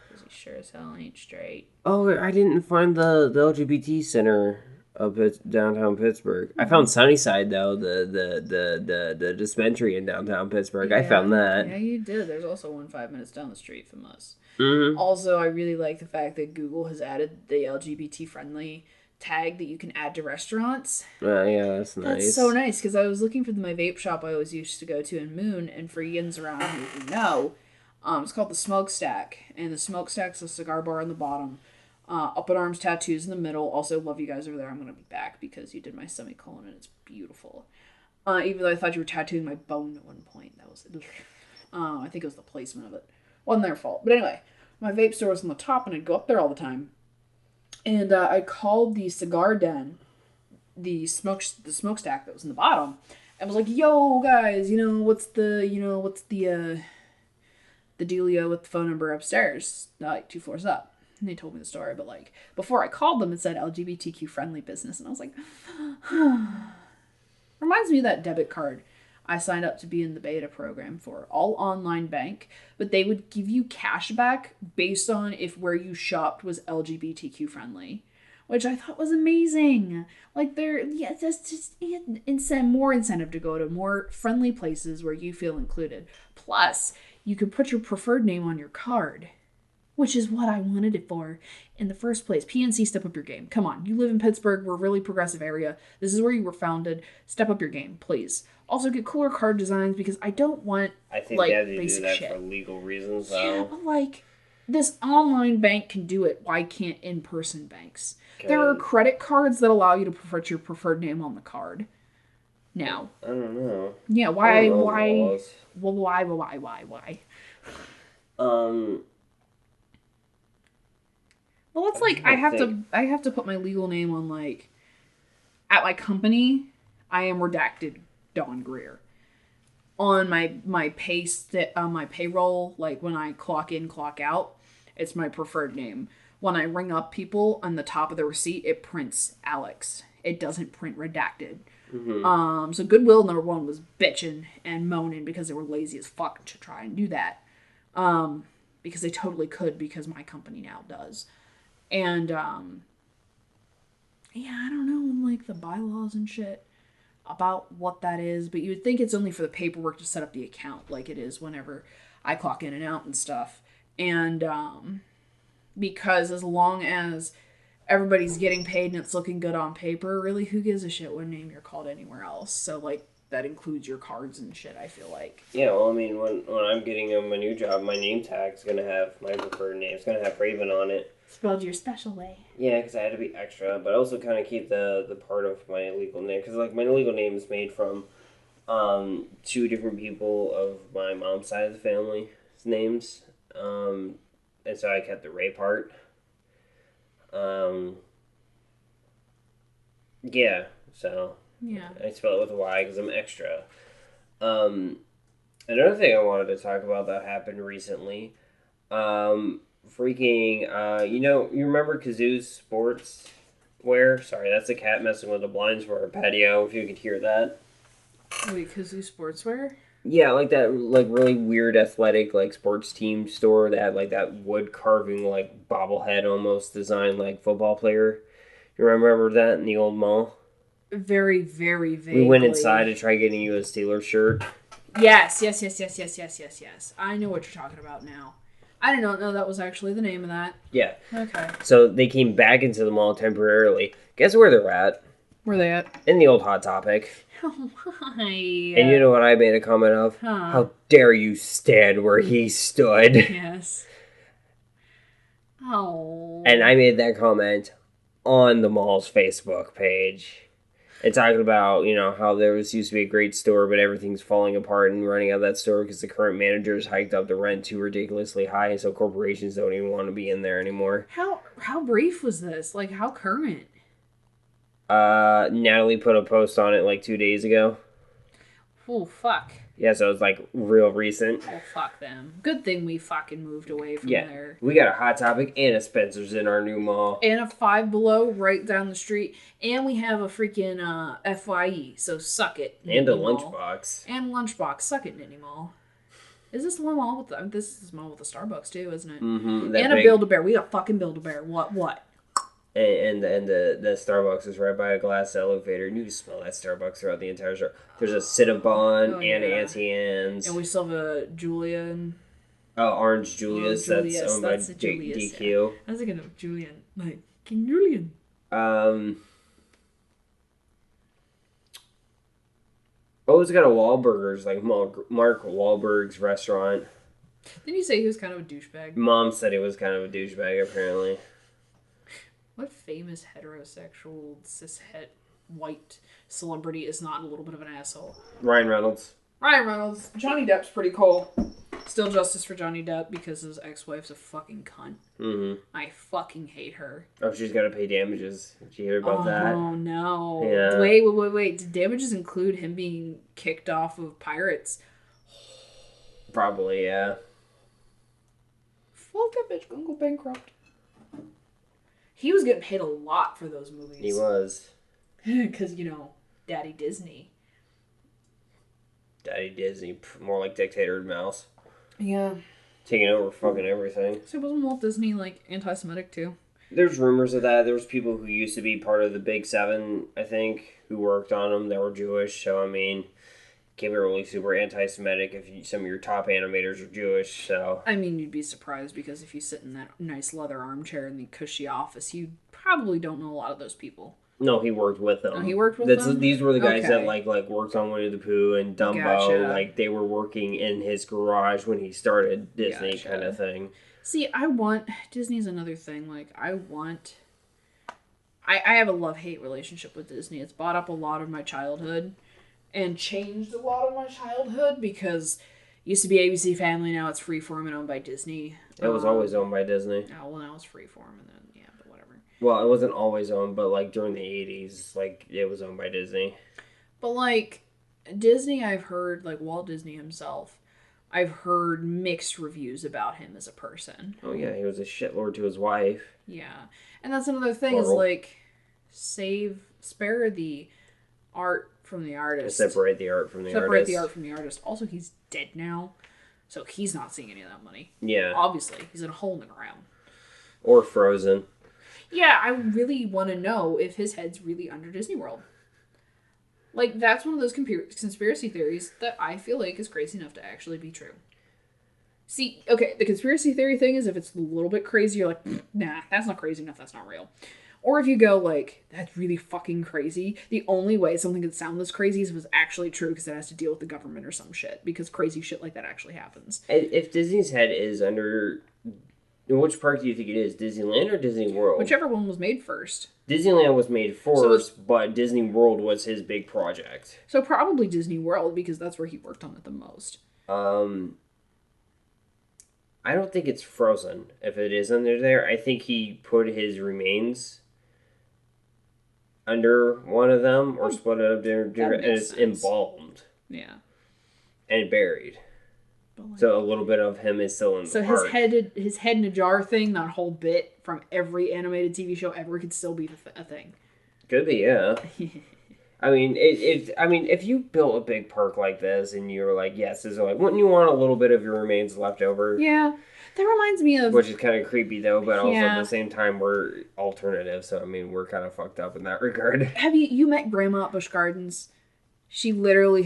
Because he sure as hell ain't straight. Oh, I didn't find the LGBT center of downtown Pittsburgh. I found Sunnyside, though, the dispensary in downtown Pittsburgh. Yeah, I found that. Yeah, you did. There's also one 5 minutes down the street from us. Mm-hmm. Also, I really like the fact that Google has added the LGBT-friendly tag that you can add to restaurants. Yeah, that's nice. That's so nice, because I was looking for my vape shop I always used to go to in Moon, and for yins around who know, It's called the Smokestack, and the Smokestack's a cigar bar on the bottom. Up in arms tattoos in the middle. Also, love you guys over there. I'm going to be back because you did my semicolon and it's beautiful. Even though I thought you were tattooing my bone at one point. That was, I think it was the placement of it. Wasn't their fault. But anyway, my vape store was on the top and I'd go up there all the time. And I called the cigar den, the smokestack that was in the bottom. And was like, yo, guys, what's the dealio with the phone number upstairs? Like 2 floors up. And they told me the story, but like before I called them, it said LGBTQ friendly business, and I was like, reminds me of that debit card I signed up to be in the beta program for, all online bank, but they would give you cash back based on if where you shopped was LGBTQ friendly, which I thought was amazing. Like that's just more incentive to go to more friendly places where you feel included. Plus, you could put your preferred name on your card, which is what I wanted it for in the first place. PNC, step up your game. Come on. You live in Pittsburgh. We're a really progressive area. This is where you were founded. Step up your game, please. Also, get cooler card designs because I don't want, I think they have to do that for legal reasons, though. Yeah, but like, this online bank can do it. Why can't in-person banks? There are credit cards that allow you to put your preferred name on the card. Now. I don't know. Yeah, why? Well, why? Well, it's like I have to put my legal name on, like, at my company, I am redacted Dawn Greer. On my payroll, like when I clock in, clock out, it's my preferred name. When I ring up people on the top of the receipt, it prints Alex. It doesn't print redacted. Mm-hmm. So Goodwill #1 was bitching and moaning because they were lazy as fuck to try and do that. Because they totally could, because my company now does. And, yeah, I don't know, like, the bylaws and shit about what that is, but you would think it's only for the paperwork to set up the account, like it is whenever I clock in and out and stuff. And, because as long as everybody's getting paid and it's looking good on paper, really, who gives a shit what name you're called anywhere else? So, like, that includes your cards and shit, I feel like. Yeah, well, I mean, when I'm getting my new job, my name tag's going to have my preferred name. It's going to have Rayven on it. Spelled your special way. Yeah, because I had to be extra, but also kind of keep the part of my legal name. Because, like, my legal name is made from 2 different people of my mom's side of the family's names. And so I kept the Ray part. Yeah, so... Yeah. I spell it with a Y because I'm extra. Another thing I wanted to talk about that happened recently. You remember Kazoo's sportswear? Sorry, that's a cat messing with the blinds for our patio, if you could hear that. Wait, Kazoo Sportswear? Yeah, like that, like, really weird athletic, like, sports team store that had, like, that wood carving, like, bobblehead almost design, like, football player. You remember that in the old mall? Very, very vaguely. We went inside to try getting you a Steelers shirt. Yes. I know what you're talking about now. I did not know that was actually the name of that. Yeah. Okay. So they came back into the mall temporarily. Guess where they're at? Where are they at? In the old Hot Topic. Oh, hi. And you know what I made a comment of? Huh. How dare you stand where he stood? Yes. Oh. And I made that comment on the mall's Facebook page. And talking about, how there used to be a great store, but everything's falling apart and running out of that store because the current managers hiked up the rent too ridiculously high, so corporations don't even want to be in there anymore. How brief was this? Like, how current? Natalie put a post on it like 2 days ago. Oh, fuck. Yeah, so it's like real recent. Oh, fuck them. Good thing we fucking moved away from there. We got a Hot Topic and a Spencer's in our new mall. And a Five Below right down the street. And we have a freaking FYE, so suck it. And a Lunchbox. And Lunchbox. Suck it, Nittany Mall. Is this the one mall with this is the mall with the Starbucks too, isn't it? Mm-hmm. And a Build-A-Bear. We got fucking Build-A-Bear. What? And the Starbucks is right by a glass elevator. You can smell that Starbucks throughout the entire store. There's a Cinnabon and Auntie Anne's. And we still have a Julian. Orange Julius. That's owned by DQ. Yeah. I was thinking of Julian. Like, King Julian. It's got a Wahlburgers, like Mark Wahlberg's restaurant. Didn't you say he was kind of a douchebag? Mom said he was kind of a douchebag, apparently. What famous heterosexual cishet white celebrity is not a little bit of an asshole? Ryan Reynolds. Ryan Reynolds. Johnny Depp's pretty cool. Still justice for Johnny Depp because his ex-wife's a fucking cunt. Mm-hmm. I fucking hate her. Oh, she's got to pay damages. Did you hear about that? Oh, no. Yeah. Wait. Did damages include him being kicked off of Pirates? Probably, yeah. Fuck, that bitch gonna go bankrupt. He was getting paid a lot for those movies. He was. Because, Daddy Disney. Daddy Disney. More like Dictator Mouse. Yeah. Taking over fucking everything. So wasn't Walt Disney, anti-Semitic, too? There's rumors of that. There's people who used to be part of the Big Seven, I think, who worked on them that were Jewish. So, I mean, can't be really super anti-Semitic if some of your top animators are Jewish, so... I mean, you'd be surprised because if you sit in that nice leather armchair in the cushy office, you probably don't know a lot of those people. No, he worked with them. Oh, he worked with them? These were the guys Okay. that worked on Winnie the Pooh and Dumbo. Gotcha. They were working in his garage when he started Disney, Gotcha. kind of thing. See, Disney's another thing. I have a love-hate relationship with Disney. It's bought up a lot of my childhood and changed a lot of my childhood because it used to be ABC Family, now it's Freeform and owned by Disney. It was always owned by Disney. Oh, well, now it's Freeform and then, yeah, but whatever. Well, it wasn't always owned, but during the 80s, it was owned by Disney. But Disney, I've heard, Walt Disney himself, I've heard mixed reviews about him as a person. Oh yeah, he was a shitlord to his wife. Yeah. And that's another thing Plural. is spare the art from the artist. Separate the art from the artist. Separate the art from the artist. Also, he's dead now, so he's not seeing any of that money. Yeah. Obviously, he's in a hole in the ground. Or Frozen. Yeah, I really want to know if his head's really under Disney World. That's one of those conspiracy theories that I feel like is crazy enough to actually be true. See, okay, the conspiracy theory thing is if it's a little bit crazy, you're like, nah, that's not crazy enough, that's not real. Or if you go, that's really fucking crazy, the only way something could sound this crazy is if it's actually true because it has to deal with the government or some shit, because crazy shit like that actually happens. If Disney's head is under... Which park do you think it is? Disneyland or Disney World? Whichever one was made first. Disneyland was made first, but Disney World was his big project. So probably Disney World, because that's where he worked on it the most. I don't think it's Frozen. If it is under there, I think he put his remains under one of them, or split it up there, and it's embalmed. Yeah. And buried. So a little bit of him is still in the park. So his head in a jar thing, that whole bit from every animated TV show ever, could still be a thing. Could be, yeah. I mean, if you built a big park like this and you were like, yes, this is wouldn't you want a little bit of your remains left over? Yeah, that reminds me of... Which is kind of creepy, though, but also at the same time, we're alternative, so, I mean, we're kind of fucked up in that regard. Have you met Grandma at Busch Gardens? She literally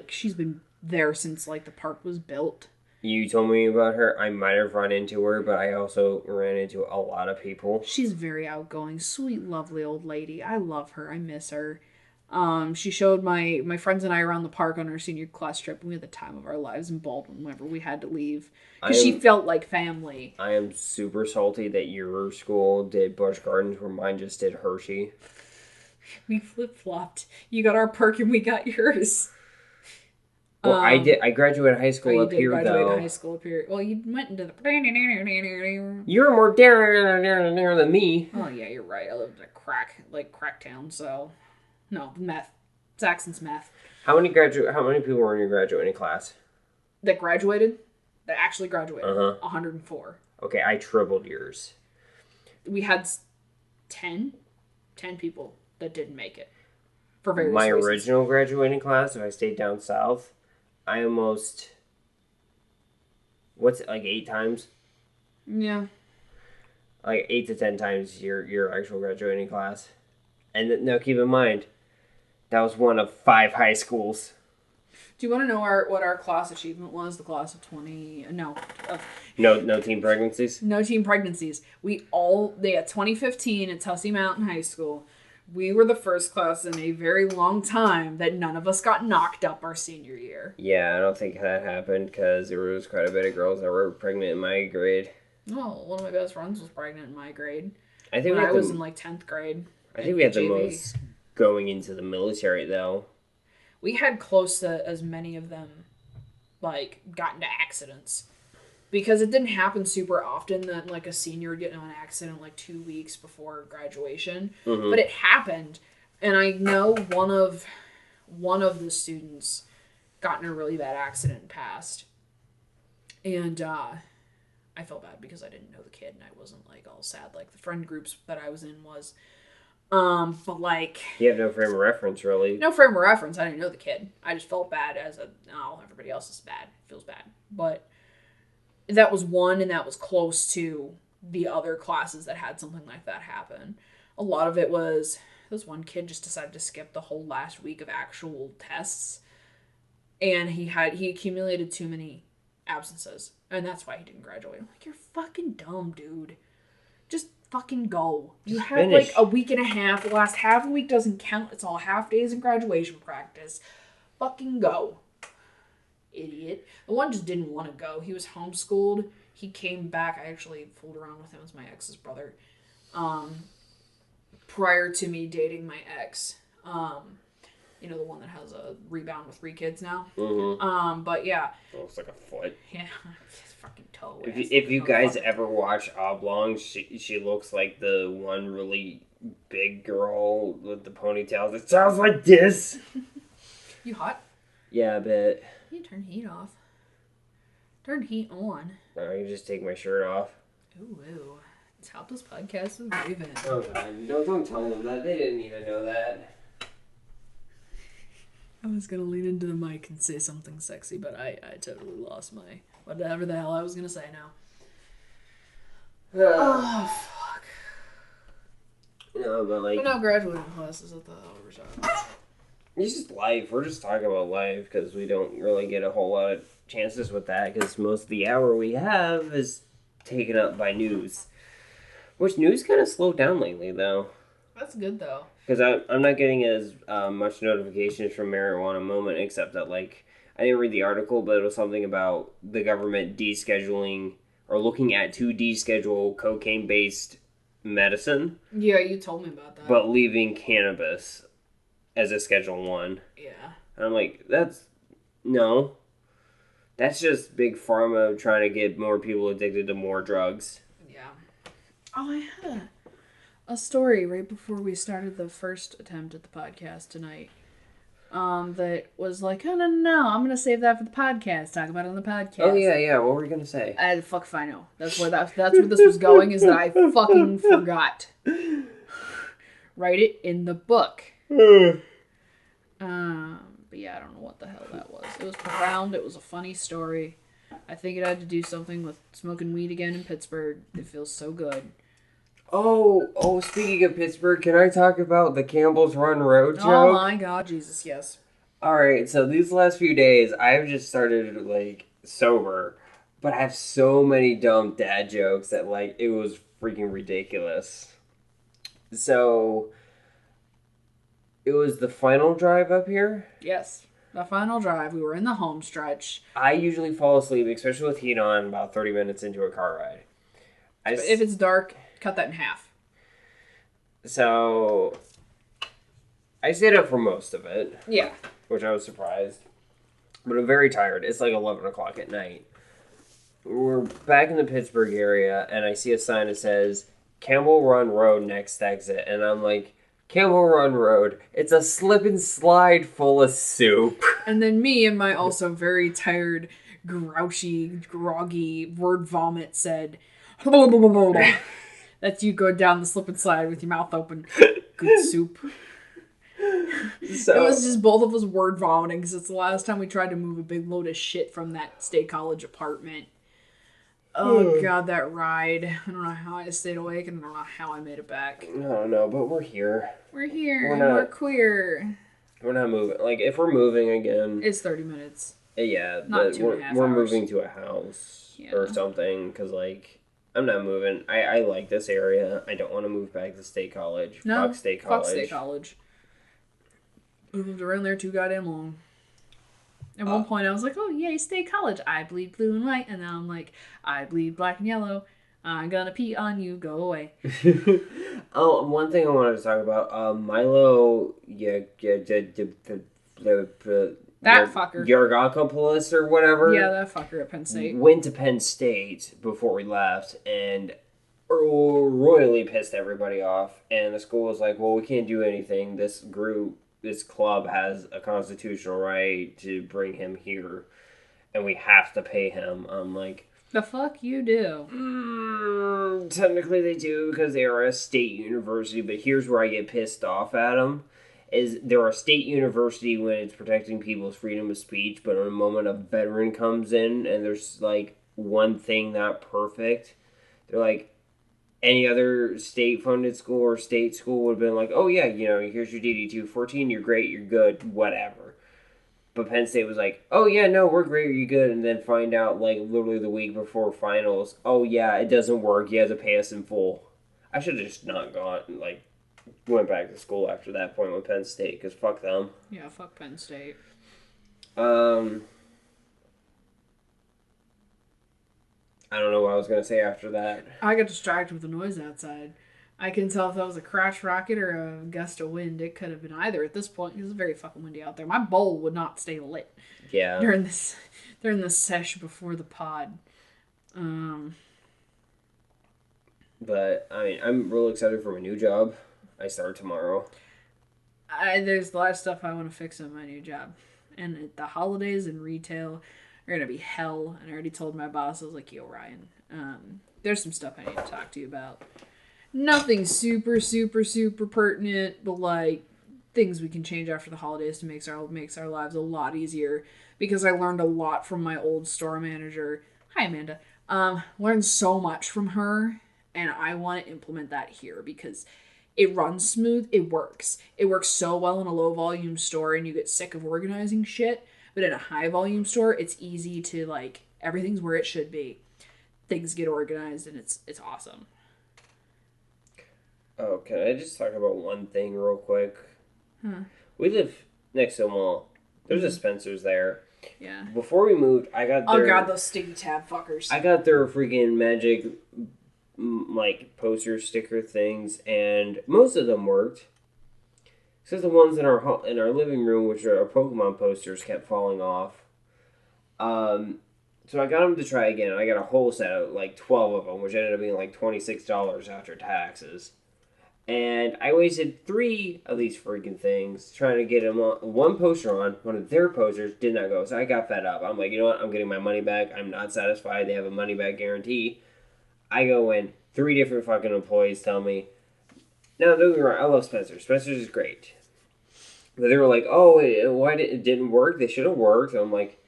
she's been there since, the park was built. You told me about her. I might have run into her, but I also ran into a lot of people. She's very outgoing, sweet, lovely old lady. I love her. I miss her. She showed my friends and I around the park on our senior class trip, and we had the time of our lives in Baldwin whenever we had to leave. Because she felt like family. I am super salty that your school did Busch Gardens where mine just did Hershey. We flip-flopped. You got our perk and we got yours. Well, I did. I graduated high school up here, though. You did graduate high school up here. Well, you went into the... You're more there than me. Oh, yeah, you're right. I lived in a crack town, so... No, meth. Saxon's meth. How many people were in your graduating class? That graduated? That actually graduated? Uh-huh. 104. Okay, I tripled yours. We had 10 people that didn't make it. For various My reasons. original graduating class, if I stayed down south... I almost... What's it, 8 times? Yeah. 8 to 10 times your actual graduating class. And now keep in mind, that was one of 5 high schools. Do you want to know what our class achievement was? The class of 20... No. No teen pregnancies? No teen pregnancies. They had 2015 at Tussey Mountain High School. We were the first class in a very long time that none of us got knocked up our senior year. Yeah, I don't think that happened because there was quite a bit of girls that were pregnant in my grade. Oh, one of my best friends was pregnant in my grade. I think when I was in like 10th grade. I think we had the most going into the military though. We had close to as many of them like got into accidents. Because it didn't happen super often that like a senior would get in an accident like 2 weeks before graduation. Mm-hmm. But it happened. And I know one of the students got in a really bad accident and passed. And I felt bad because I didn't know the kid and I wasn't like all sad like the friend groups that I was in was. But like... You have no frame of reference, really. No frame of reference. I didn't know the kid. I just felt bad as everybody else is bad. Feels bad. But... that was one, and that was close to the other classes that had something like that happen. A lot of it was, this one kid just decided to skip the whole last week of actual tests, and he accumulated too many absences, and that's why he didn't graduate. I'm like, you're fucking dumb, dude. Just fucking go. You have like a week and a half. The last half a week doesn't count. It's all half days in graduation practice. Fucking go. Idiot. The one just didn't want to go. He was homeschooled. He came back. I actually fooled around with him as my ex's brother. Prior to me dating my ex. You know, the one that has a rebound with 3 kids now. Mm-hmm. But yeah. It looks like a foot. Yeah. His fucking toe. If you guys ever watch Oblong, she looks like the one really big girl with the ponytails. It sounds like this. You hot? Yeah, a bit. You turn heat off. Turn heat on. I can just take my shirt off. Ooh. Topless podcast with Rayven. Oh god, don't tell them that. They didn't need to know that. I was gonna lean into the mic and say something sexy, but I totally lost my whatever the hell I was gonna say now. Oh fuck. No, but like. We're not graduating classes at the overtime. It's just life. We're just talking about life because we don't really get a whole lot of chances with that because most of the hour we have is taken up by news. Which news kind of slowed down lately, though. That's good, though. Because I'm not getting as much notifications from Marijuana Moment, except that, like, I didn't read the article, but it was something about the government descheduling or looking at to deschedule cocaine-based medicine. Yeah, you told me about that. But leaving cannabis as a Schedule 1. Yeah. And I'm like, that's just big pharma trying to get more people addicted to more drugs. Yeah. Oh, I had a story right before we started the first attempt at the podcast tonight. That was like, oh, no, I'm going to save that for the podcast. Talk about it on the podcast. Oh, yeah. What were you going to say? Fuck if I know. That's where this was going, is that I fucking forgot. Write it in the book. But yeah, I don't know what the hell that was. It was profound. It was a funny story. I think it had to do something with smoking weed again in Pittsburgh. It feels so good. Oh, speaking of Pittsburgh, can I talk about the Campbell's Run Road joke? Oh my god, Jesus, yes. Alright, so these last few days, I've just started, like, sober. But I have so many dumb dad jokes that, like, it was freaking ridiculous. So, it was the final drive up here? Yes, the final drive. We were in the home stretch. I usually fall asleep, especially with heat on, about 30 minutes into a car ride. If it's dark, cut that in half. So, I stayed up for most of it. Yeah. Which I was surprised. But I'm very tired. It's like 11 o'clock at night. We're back in the Pittsburgh area, and I see a sign that says, Campbell Run Road, next exit. And I'm like, Campbell Run Road, it's a slip and slide full of soup. And then me and my also very tired, grouchy, groggy word vomit said, that's you go down the slip and slide with your mouth open. Good soup. So, it was just both of us word vomiting because it's the last time we tried to move a big load of shit from that State College apartment. Oh god, that ride. I don't know how I stayed awake and I don't know how I made it back. I don't know, but we're here. We're here. We're queer. We're not moving. Like, if we're moving again... It's 30 minutes. Yeah, not 2.5 hours. We're moving to a house or something, because, like, I'm not moving. I like this area. I don't want to move back to State College. No, fuck State College. Fuck State College. We moved around there too goddamn long. At one point, I was like, oh, yay, State College. I bleed blue and white. And now I'm like, I bleed black and yellow. I'm gonna pee on you. Go away. Oh, one thing I wanted to talk about. Milo, that fucker. Yargakopoulos or whatever. Yeah, that fucker at Penn State. Went to Penn State before we left and royally pissed everybody off. And the school was like, well, we can't do anything. This club has a constitutional right to bring him here. And we have to pay him. I'm like... The fuck you do? Technically they do because they are a state university. But here's where I get pissed off at them. Is they're a state university when it's protecting people's freedom of speech, but in a moment a veteran comes in and there's like one thing not perfect, they're like, any other state-funded school or state school would have been like, oh yeah, here's your DD-214, you're great, you're good, whatever. But Penn State was like, oh yeah, no, we're great, you're good, and then find out like literally the week before finals, oh yeah, it doesn't work, you have to pay us in full. I should have just not gone, went back to school after that point with Penn State, because fuck them. Yeah, fuck Penn State. I don't know what I was going to say after that. I got distracted with the noise outside. I couldn't tell if that was a crash rocket or a gust of wind. It could have been either at this point, because it's very fucking windy out there. My bowl would not stay lit. Yeah. During this sesh before the pod. But, I mean, I'm real excited for my new job. I start tomorrow. There's a lot of stuff I want to fix on my new job. And the holidays and retail are going to be hell. And I already told my boss, I was like, yo, Ryan, there's some stuff I need to talk to you about. Nothing super, super, super pertinent, but things we can change after the holidays to makes our lives a lot easier. Because I learned a lot from my old store manager. Hi, Amanda. Learned so much from her. And I want to implement that here because it runs smooth. It works. It works so well in a low volume store and you get sick of organizing shit. But in a high volume store, it's easy to everything's where it should be. Things get organized and it's awesome. Oh, can I just talk about one thing real quick? Huh. We live next to a mall. There's a Spencer's there. Yeah. Before we moved, I got their... Oh god, those sticky tab fuckers. I got their freaking magic... poster sticker things, and most of them worked. Except the ones in our living room, which are our Pokemon posters, kept falling off. So I got them to try again. I got a whole set of 12 of them, which ended up being $26 after taxes. And I wasted 3 of these freaking things trying to get them on. One poster on, one of their posters did not go, so I got fed up. I'm like, you know what? I'm getting my money back. I'm not satisfied. They have a money back guarantee. I go in, 3 different fucking employees tell me, no, don't get me wrong, I love Spencer. Spencer's is great. But they were like, oh, why it didn't work? They should have worked. I'm like,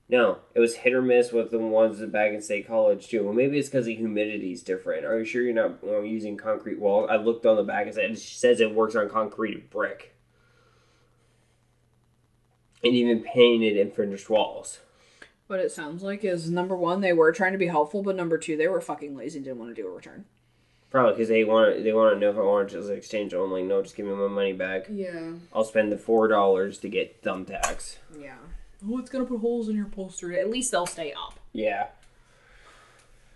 no, it was hit or miss with the ones back in State College too. Well, maybe it's because the humidity is different. Are you sure you're not using concrete walls? I looked on the back and it says it works on concrete brick. And even painted and finished walls. What it sounds like is, number 1, they were trying to be helpful, but number 2, they were fucking lazy and didn't want to do a return. Probably because they want to know if I want to just exchange it. I'm like, no, just give me my money back. Yeah. I'll spend the $4 to get thumbtacks. Yeah. Oh, it's going to put holes in your poster. At least they'll stay up. Yeah.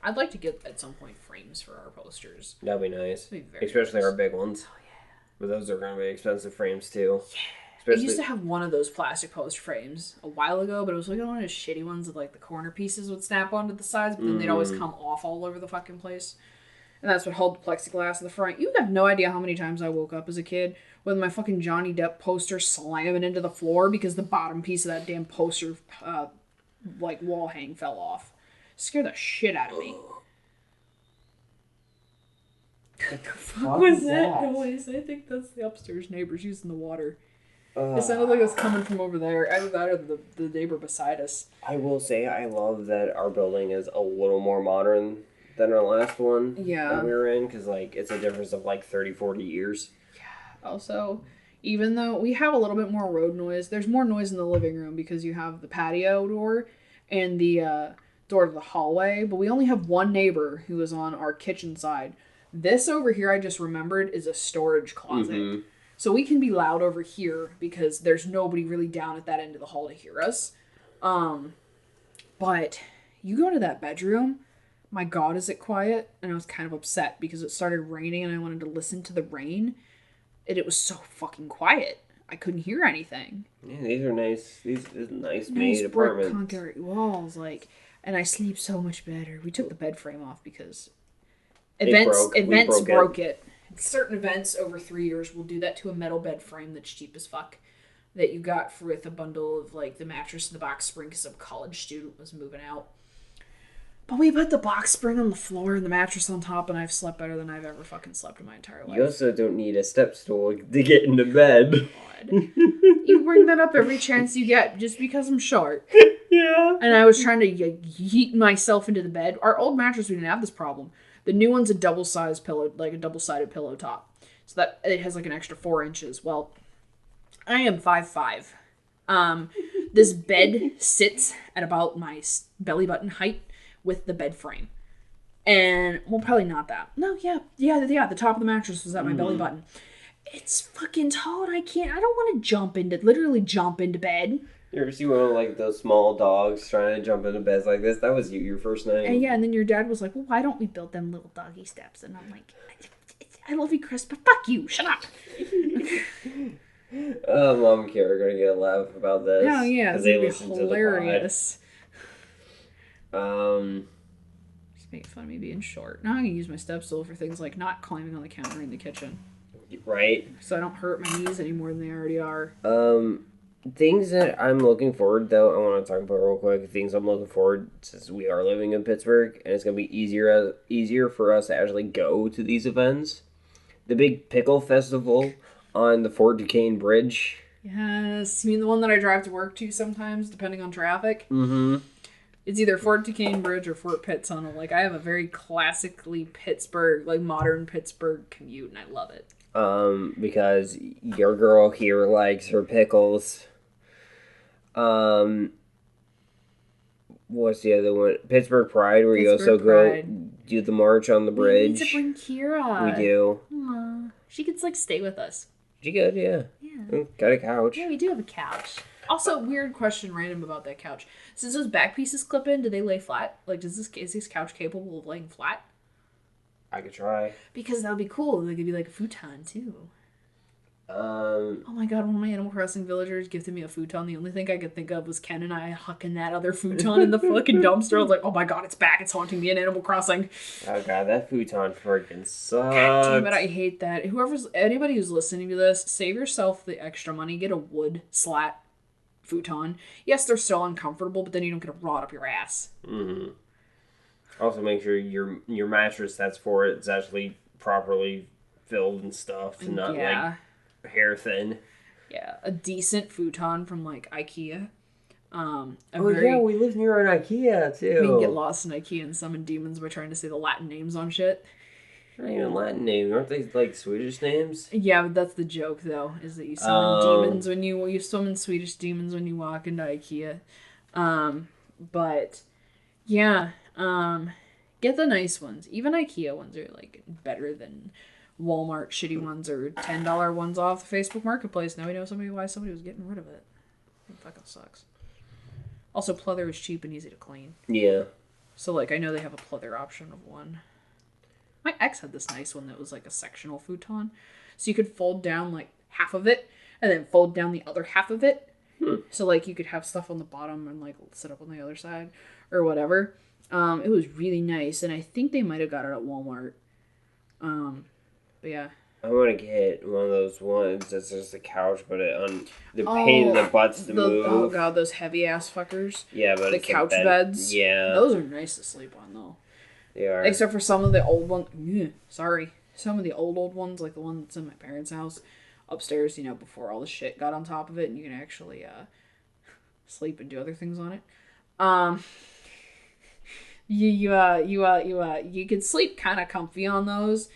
I'd like to get, at some point, frames for our posters. That'd be nice. That'd be very Especially nice. Our big ones. Oh, yeah. But those are going to be expensive frames, too. Yeah. Especially... I used to have one of those plastic poster frames a while ago, but it was one of those shitty ones with the corner pieces would snap onto the sides, but then they'd always come off all over the fucking place. And that's what held the plexiglass in the front. You have no idea how many times I woke up as a kid with my fucking Johnny Depp poster slamming into the floor because the bottom piece of that damn poster, wall hang fell off. Scared the shit out of me. What the fuck was that noise? I think that's the upstairs neighbors using the water. It sounded like it was coming from over there. Either that or the neighbor beside us. I will say I love that our building is a little more modern than our last one that we were in. Because, it's a difference of, 30, 40 years. Yeah. Also, even though we have a little bit more road noise, there's more noise in the living room because you have the patio door and the door to the hallway, but we only have one neighbor who is on our kitchen side. This over here, I just remembered, is a storage closet. Mm-hmm. So we can be loud over here because there's nobody really down at that end of the hall to hear us. But you go to that bedroom, my God, is it quiet? And I was kind of upset because it started raining and I wanted to listen to the rain. And it was so fucking quiet. I couldn't hear anything. Yeah, these are nice. These are nice made apartments. Concrete walls, like, and I sleep so much better. We took the bed frame off because events broke it. Certain events over 3 years will do that to a metal bed frame that's cheap as fuck. That you got with a bundle of like the mattress and the box spring because some college student was moving out. But we put the box spring on the floor and the mattress on top, and I've slept better than I've ever fucking slept in my entire life. You also don't need a step stool to get into bed. God. You bring that up every chance you get just because I'm short. Yeah. And I was trying to yeet myself into the bed. Our old mattress, we didn't have this problem. The new one's a double-sized pillow, like a double-sided pillow top. So that it has like an extra 4 inches. Well, I am 5'5". This bed sits at about my belly button height with the bed frame. And, well, probably not that. No, yeah, the top of the mattress was at my belly button. It's fucking tall and I don't want to literally jump into bed. You ever see one of like those small dogs trying to jump into beds like this? That was your first night. And yeah, and then your dad was like, well, why don't we build them little doggy steps? And I'm like, I love you, Chris, but fuck you, shut up. Mom and Kara are going to get a laugh about this. Oh, yeah, it's going to be hilarious. Just make fun of me being short. Now I'm going to use my step stool for things like not climbing on the counter in the kitchen. Right. So I don't hurt my knees any more than they already are. Things that I'm looking forward, though, I want to talk about real quick. Things I'm looking forward, since we are living in Pittsburgh, and it's going to be easier for us to actually go to these events. The big pickle festival on the Fort Duquesne Bridge. Yes. You mean the one that I drive to work to sometimes, depending on traffic? Mm-hmm. It's either Fort Duquesne Bridge or Fort Pitt Tunnel. Like, I have a very classically Pittsburgh, like modern Pittsburgh commute, and I love it. Because your girl here likes her pickles. What's the other one? Pittsburgh Pride, where you also go do the march on the bridge. We need to bring Kira. We do. Aww. She could, like, stay with us. She could, yeah. Yeah. Got a couch. Yeah, we do have a couch. Also, weird question random about that couch. Since those back pieces clip in, do they lay flat? Like, is this couch capable of laying flat? I could try. Because that would be cool. They could be like a futon, too. Oh my god, one of my Animal Crossing villagers gifted me a futon. The only thing I could think of was Ken and I hucking that other futon in the fucking dumpster. I was like, oh my god, it's back. It's haunting me in Animal Crossing. Oh god, that futon freaking sucks. God damn it, I hate that. Anybody who's listening to this, save yourself the extra money. Get a wood slat futon. Yes, they're still uncomfortable, but then you don't get a rot up your ass. Mm-hmm. Also, make sure your mattress that's for it is actually properly filled and stuffed, and not like hair thin. Yeah, a decent futon from like IKEA. Yeah, we live near an IKEA too. We can get lost in IKEA and summon demons by trying to say the Latin names on shit. Not even Latin names, aren't they like Swedish names? Yeah, but that's the joke though, is that you summon demons when you summon Swedish demons when you walk into IKEA. But yeah. Get the nice ones. Even IKEA ones are like better than Walmart shitty ones or $10 ones off the Facebook Marketplace. Now we know why somebody was getting rid of it. It fucking sucks. Also, pleather is cheap and easy to clean. Yeah. So like I know they have a pleather option of one. My ex had this nice one that was like a sectional futon. So you could fold down like half of it and then fold down the other half of it. So like you could have stuff on the bottom and like sit up on the other side or whatever. It was really nice, and I think they might have got it at Walmart. But yeah. I want to get one of those ones that's just a couch, but on the pain in the butts to move. Oh god, those heavy ass fuckers. Yeah, but the couch beds. Yeah, those are nice to sleep on though. They are. Except for some of the old ones. Some of the old ones, like the one that's in my parents' house upstairs. You know, before all the shit got on top of it, and you can actually sleep and do other things on it. You could sleep kind of comfy on those,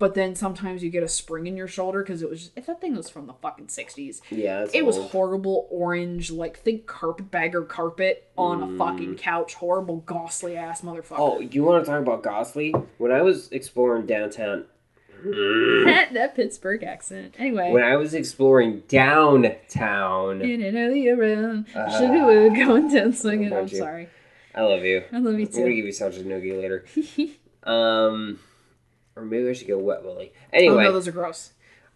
But then sometimes you get a spring in your shoulder because that thing was from the fucking 60s. Yeah, it was horrible orange, like think carpetbagger carpet on a fucking couch. Horrible, ghastly ass motherfucker. Oh, you want to talk about ghastly? When I was exploring downtown, that Pittsburgh accent. Anyway, when I was exploring downtown, in and early around, sugar wood going down swinging. I'm sorry. I love you. I love you too. I'm gonna give you such a noogie later. Or maybe I should go wet willy. Anyway. Oh, no, those are gross.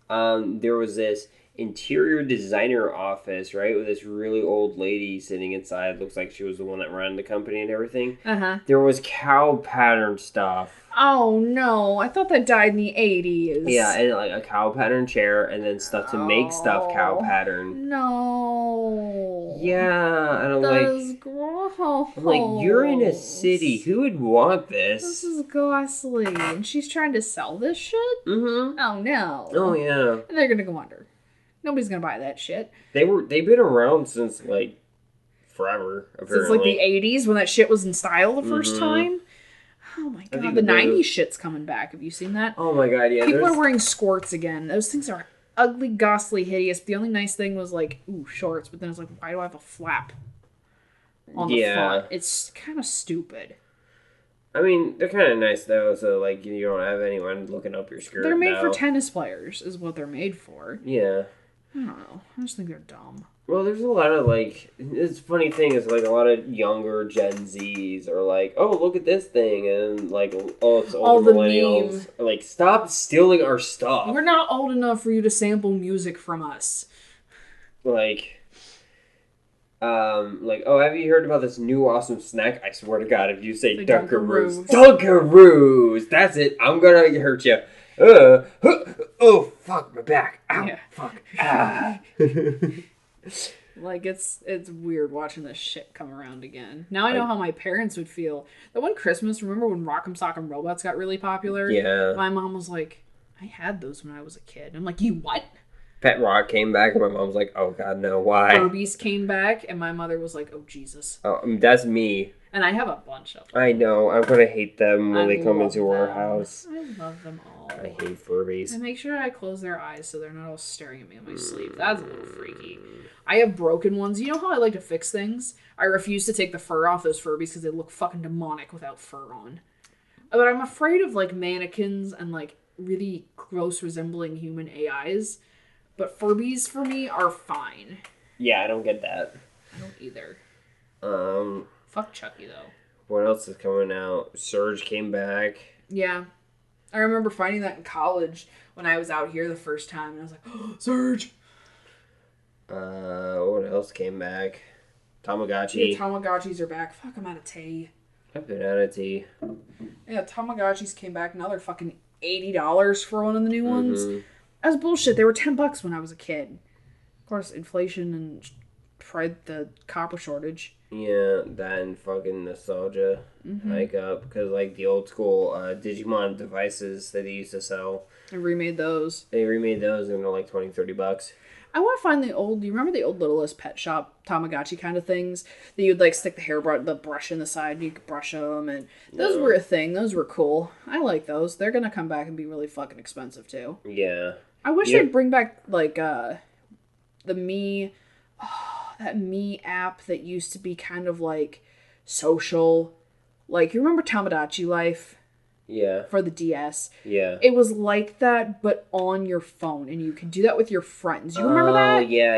There was this interior designer office, right, with this really old lady sitting inside. Looks like she was the one that ran the company and everything. Uh-huh. There was cow pattern stuff. Oh, no. I thought that died in the 80s. Yeah, and like a cow pattern chair and then stuff to make stuff cow pattern. No. Yeah, and I'm That's gross. I'm like, you're in a city. Who would want this? This is ghastly. And she's trying to sell this shit? Mm-hmm. Oh, no. Oh, yeah. And they're going to go under. Nobody's going to buy that shit. They've been around since, like, forever, apparently. Since, like, the 80s when that shit was in style the first time? Oh, my God. The 90s shit's coming back. Have you seen that? Oh, my God, yeah. People are wearing skirts again. Those things are ugly, ghastly, hideous. The only nice thing was, like, ooh, shorts. But then it's like, why do I have a flap on the front? It's kind of stupid. I mean, they're kind of nice, though, so, like, you don't have anyone looking up your skirt. They're made for tennis players, is what they're made for. Yeah. I don't know. I just think they're dumb. Well, there's a lot of, like, it's funny thing is, like, a lot of younger Gen Zs are like, oh, look at this thing, and, like, oh, it's older millennials. Like, stop stealing our stuff. We're not old enough for you to sample music from us. Like, oh, have you heard about this new awesome snack? I swear to God, if you say Dunkaroos. Dunkaroos! That's it. I'm gonna hurt you. Oh, fuck, my back. Ow, yeah. Fuck. Ah. Like, it's weird watching this shit come around again. Now I know how my parents would feel. That one Christmas, remember when Rock'em Sock'em Robots got really popular? Yeah. My mom was like, I had those when I was a kid. I'm like, you what? Pet Rock came back, and my mom's like, oh, God, no, why? Furbies came back, and my mother was like, oh, Jesus. Oh, that's me. And I have a bunch of them. I know. I'm going to hate them when they come into our house. I love them all. I hate Furbies. I make sure I close their eyes so they're not all staring at me in my sleep. That's a little freaky. I have broken ones. You know how I like to fix things? I refuse to take the fur off those Furbies because they look fucking demonic without fur on. But I'm afraid of, like, mannequins and, like, really close resembling human AIs. But Furbies, for me, are fine. Yeah, I don't get that. I don't either. Fuck Chucky, though. What else is coming out? Surge came back. Yeah. I remember finding that in college when I was out here the first time. And I was like, oh, Surge! What else came back? Tamagotchi. Yeah, Tamagotchis are back. Fuck, I'm out of tea. I've been out of tea. Yeah, Tamagotchis came back. Now they're fucking $80 for one of the new ones. That was bullshit. They were $10 when I was a kid. Of course, inflation and the copper shortage. Yeah, that and fucking nostalgia hike up. Because, like, the old school Digimon devices that they used to sell. I remade those. They remade those and they're like $20-$30. I want to find do you remember the old Littlest Pet Shop Tamagotchi kind of things? That you'd, like, stick the brush in the side and you could brush them. And those were a thing. Those were cool. I like those. They're going to come back and be really fucking expensive, too. Yeah. I wish they'd bring back, like, the Me... that Me app that used to be kind of, like, social. Like, you remember Tamagotchi Life? Yeah. For the DS. Yeah. It was like that, but on your phone. And you could do that with your friends. You remember that? Oh, yeah.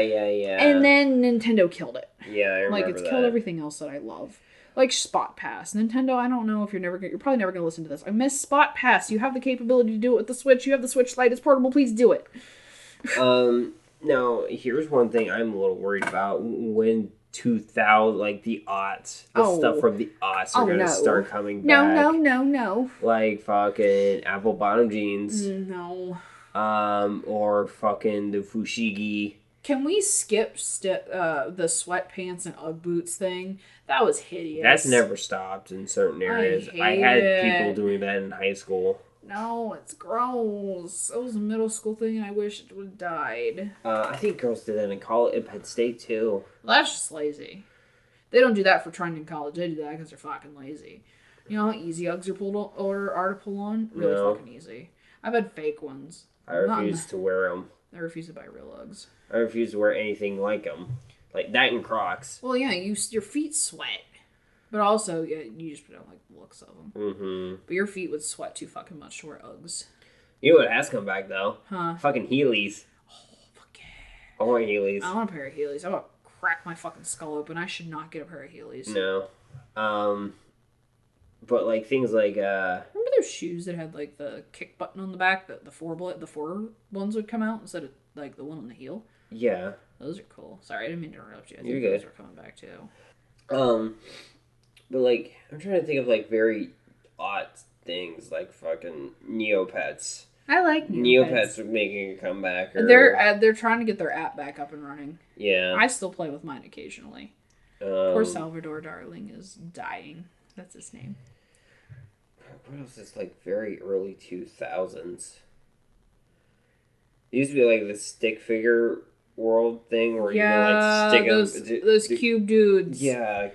And then Nintendo killed it. Yeah, I remember like, it's killed everything else that I love. Like Spot Pass. Nintendo, I don't know if you're probably never going to listen to this. I miss Spot Pass. You have the capability to do it with the Switch. You have the Switch Lite. It's portable. Please do it. Now, here's one thing I'm a little worried about. When 2000, like, the aughts, stuff from the aughts are going to start coming back. No. Like, fucking apple bottom jeans. No. Or fucking the fushigi. Can we skip the sweatpants and Ugg boots thing? That was hideous. That's never stopped in certain areas. I had people doing that in high school. No, it's gross. It was a middle school thing, and I wish it would have died. I think girls did that in college at Penn State, too. Well, that's just lazy. They don't do that for trying in college. They do that because they're fucking lazy. You know how easy Uggs are to pull on? Really fucking easy. I've had fake ones. I refuse to wear them. I refuse to buy real Uggs. I refuse to wear anything like them. Like that and Crocs. Well, yeah, your feet sweat. But also, yeah, you just don't like the looks of them. Mm-hmm. But your feet would sweat too fucking much to wear Uggs. You know what has come back, though? Huh? Fucking Heelys. Oh, fuck yeah. I want Heelys. I want a pair of Heelys. I want to crack my fucking skull open. I should not get a pair of Heelys. No. But, like, things like, Remember those shoes that had, like, the kick button on the back? The four ones would come out instead of, like, the one on the heel? Yeah. Those are cool. Sorry, I didn't mean to interrupt you. I You're think good. those were coming back, too. But, like, I'm trying to think of, like, very odd things, like fucking Neopets. I like Neopets are making a comeback. Or... They're trying to get their app back up and running. Yeah. I still play with mine occasionally. Poor Salvador Darling is dying. That's his name. What else is, like, very early 2000s? It used to be, like, the stick figure world thing where you can, like, stick those cube dudes. Yeah. I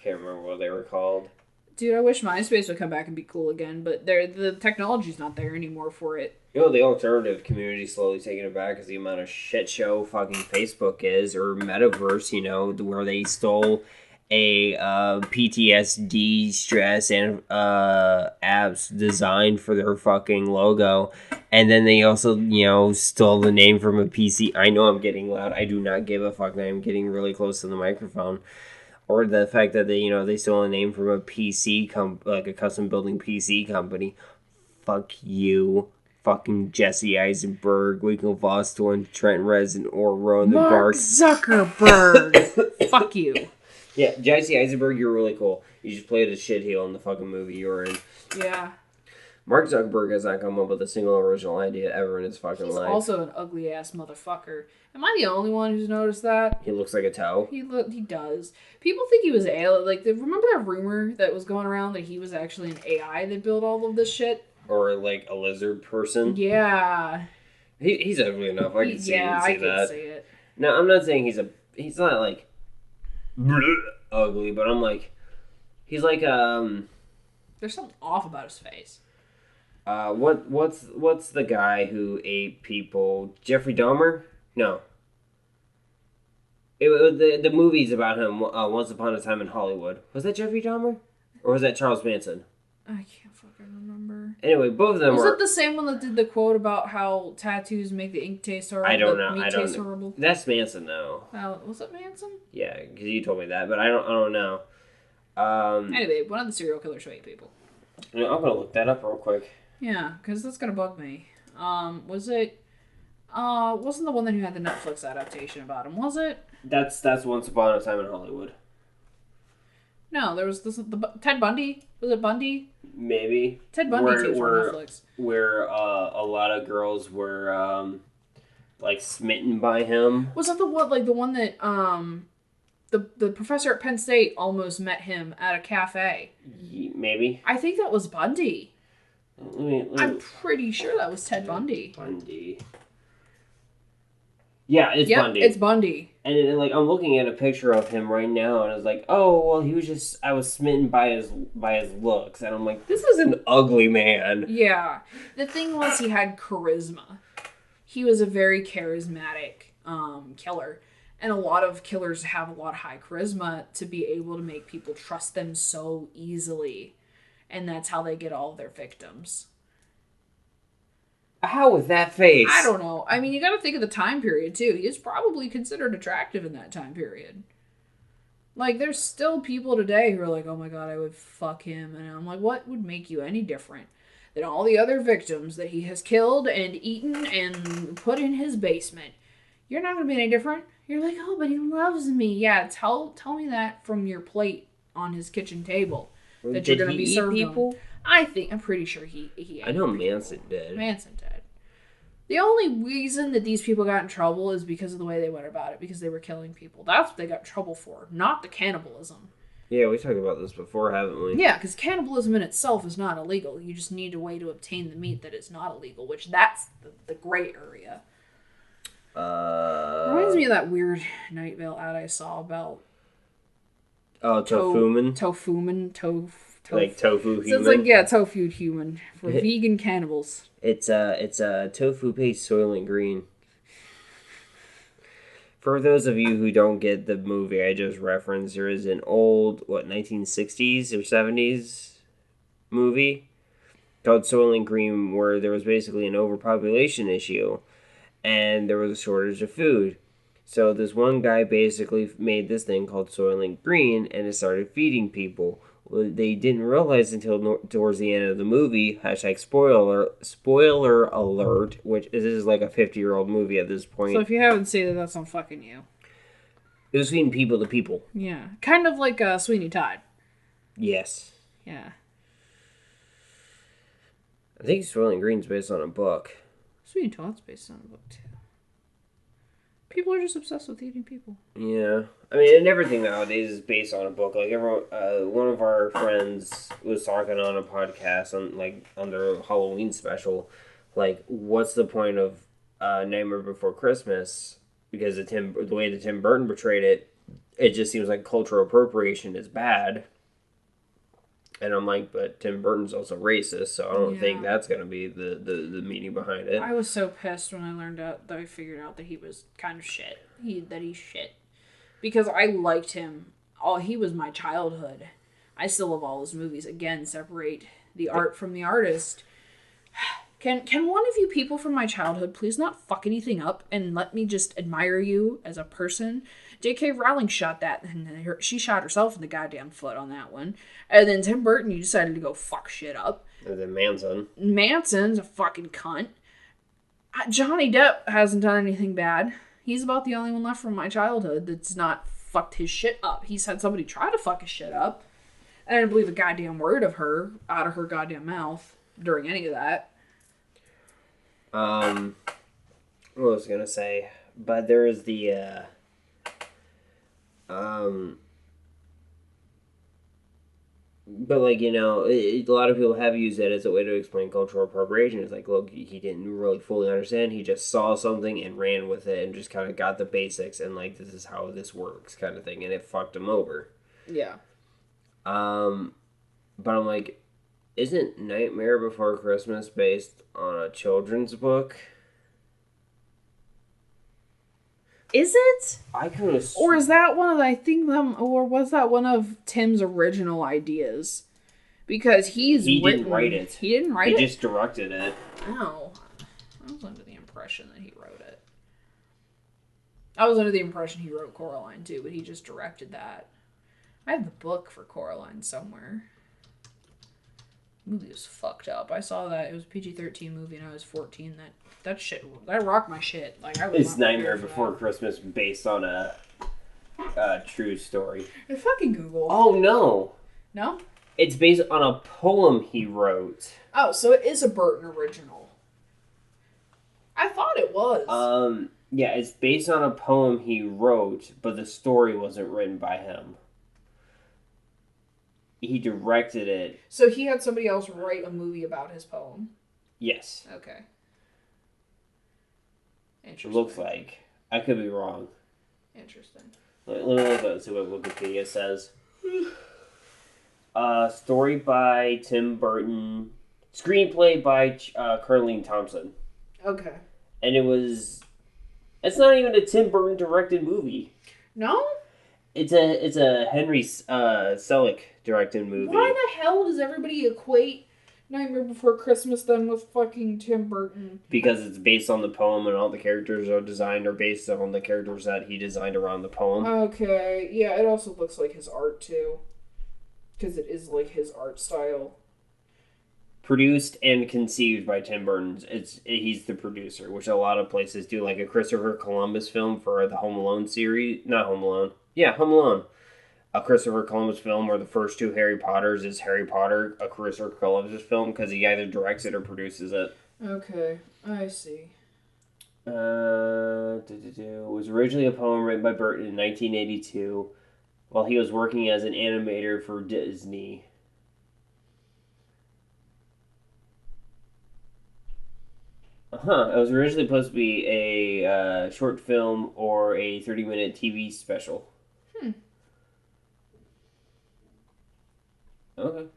can't remember what they were called. Dude, I wish MySpace would come back and be cool again, but the technology's not there anymore for it. You know, the alternative community slowly taking it back is the amount of shit show fucking Facebook is, or Metaverse, you know, where they stole a PTSD stress and apps designed for their fucking logo, and then they also, you know, stole the name from a PC. I know I'm getting loud. I do not give a fuck that I'm getting really close to the microphone. Or the fact that they stole a name from a PC like a custom building PC company. Fuck you. Fucking Jesse Eisenberg, Winkle Vostorn, Trent Reznor, or Rowan the Dark. Mark Zuckerberg. Fuck you. Yeah, Jesse Eisenberg, you're really cool. You just played a shitheel in the fucking movie you were in. Yeah. Mark Zuckerberg has not come up with a single original idea ever in his fucking life. He's also an ugly ass motherfucker. Am I the only one who's noticed that? He looks like a toe. He does. People think he was alien. Like, remember that rumor that was going around that he was actually an AI that built all of this shit? Or like a lizard person. Yeah. He's ugly enough. I can see that. I can see it. No, I'm not saying he's not like ugly, but I'm like, he's like There's something off about his face. What's the guy who ate people? Jeffrey Dahmer? No. The movie's about him. Once Upon a Time in Hollywood. Was that Jeffrey Dahmer, or was that Charles Manson? I can't fucking remember. Anyway, both of them was it the same one that did the quote about how tattoos make the ink taste horrible? I don't know. Meat taste horrible? That's Manson, though. Was it Manson? Yeah, because you told me that, but I don't know. Anyway, one of the serial killers who ate people. I'm gonna look that up real quick. Yeah, because that's gonna bug me. Wasn't the one that who had the Netflix adaptation about him, was it? That's Once Upon a Time in Hollywood. No, there was Ted Bundy. Was it Bundy? Maybe. Ted Bundy tapes on Netflix. Where a lot of girls were like smitten by him. Was that the one that the professor at Penn State almost met him at a cafe? Maybe. I think that was Bundy. I'm me... pretty sure that was Ted Bundy. Bundy. Yeah, it's Bundy. It's Bundy. And like I'm looking at a picture of him right now, and I was like, oh well, I was smitten by his looks, and I'm like, this is an ugly man. Yeah, the thing was he had charisma. He was a very charismatic killer, and a lot of killers have a lot of high charisma to be able to make people trust them so easily, and that's how they get all of their victims. How with that face? I don't know. I mean, you got to think of the time period, too. He is probably considered attractive in that time period. Like, there's still people today who are like, oh my god, I would fuck him. And I'm like, what would make you any different than all the other victims that he has killed and eaten and put in his basement? You're not going to be any different. You're like, oh, but he loves me. Yeah, tell me that from your plate on his kitchen table. That you're going to be serving people? I'm pretty sure he ate I know Manson did. Manson did. The only reason that these people got in trouble is because of the way they went about it, because they were killing people. That's what they got in trouble for, not the cannibalism. Yeah, we talked about this before, haven't we? Yeah, because cannibalism in itself is not illegal. You just need a way to obtain the meat that is not illegal, which that's the gray area. Reminds me of that weird Night Vale ad I saw about... Oh, Tofuman? Like tofu human. So it's like, yeah, tofu human for vegan cannibals. It's a tofu paste Soylent Green. For those of you who don't get the movie I just referenced, there is an old 1960s or 70s movie called Soylent Green where there was basically an overpopulation issue and there was a shortage of food. So this one guy basically made this thing called Soylent Green and it started feeding people. Well, they didn't realize until towards the end of the movie, spoiler alert, which this is like a 50-year-old movie at this point. So if you haven't seen it, that's on fucking you. It was feeding people to people. Yeah. Kind of like Sweeney Todd. Yes. Yeah. I think Soylent Green's based on a book. Sweeney Todd's based on a book, too. People are just obsessed with eating people. Yeah. I mean, and everything nowadays is based on a book. Like, everyone, one of our friends was talking on a podcast on their Halloween special. Like, what's the point of Nightmare Before Christmas? Because the way that Tim Burton portrayed it, it just seems like cultural appropriation is bad. And I'm like, but Tim Burton's also racist, so I don't think that's going to be the meaning behind it. I was so pissed when I learned out that I figured out that he was kind of shit. He's shit. Because I liked him. He was my childhood. I still love all his movies. Again, separate the art from the artist. Can one of you people from my childhood please not fuck anything up and let me just admire you as a person? J.K. Rowling shot that, and she shot herself in the goddamn foot on that one. And then Tim Burton, you decided to go fuck shit up. And then Manson. Manson's a fucking cunt. Johnny Depp hasn't done anything bad. He's about the only one left from my childhood that's not fucked his shit up. He's had somebody try to fuck his shit up. I didn't believe a goddamn word of her out of her goddamn mouth during any of that. What was I gonna say? But there is the but like, you know, a lot of people have used it as a way to explain cultural appropriation. It's like, look, he didn't really fully understand. He just saw something and ran with it and just kind of got the basics and like, this is how this works kind of thing, and it fucked him over. Yeah. But I'm like, isn't Nightmare Before Christmas based on a children's book? Is it? I could have. Or is that one of or was that one of Tim's original ideas? Because he didn't write it. He didn't write it? He just directed it. Oh. I was under the impression that he wrote it. I was under the impression he wrote Coraline too, but he just directed that. I have the book for Coraline somewhere. The movie was fucked up. I saw that. It was a PG-13 movie and I was 14. That rocked my shit. Like, it's Nightmare Before Christmas based on a true story. I fucking Google. Oh, no. No? It's based on a poem he wrote. Oh, so it is a Burton original. I thought it was. Yeah, it's based on a poem he wrote, but the story wasn't written by him. He directed it. So he had somebody else write a movie about his poem? Yes. Okay. Interesting. It looks like. I could be wrong. Interesting. Let me look at see what Wikipedia says. Story by Tim Burton. Screenplay by Carleen Thompson. Okay. And it's not even a Tim Burton directed movie. No? It's a Henry Selick directed movie. Why the hell does everybody equate Nightmare Before Christmas then with fucking Tim Burton? Because it's based on the poem and all the characters are based on the characters that he designed around the poem. Okay, yeah, it also looks like his art too. Because it is like his art style. Produced and conceived by Tim Burton. He's the producer, which a lot of places do, like a Christopher Columbus film for the Home Alone series. Not Home Alone. Yeah, Home Alone. A Christopher Columbus film where the first two Harry Potters is Harry Potter, a Christopher Columbus film, because he either directs it or produces it. Okay, I see. It was originally a poem written by Burton in 1982 while he was working as an animator for Disney. It was originally supposed to be a short film or a 30-minute TV special. Okay.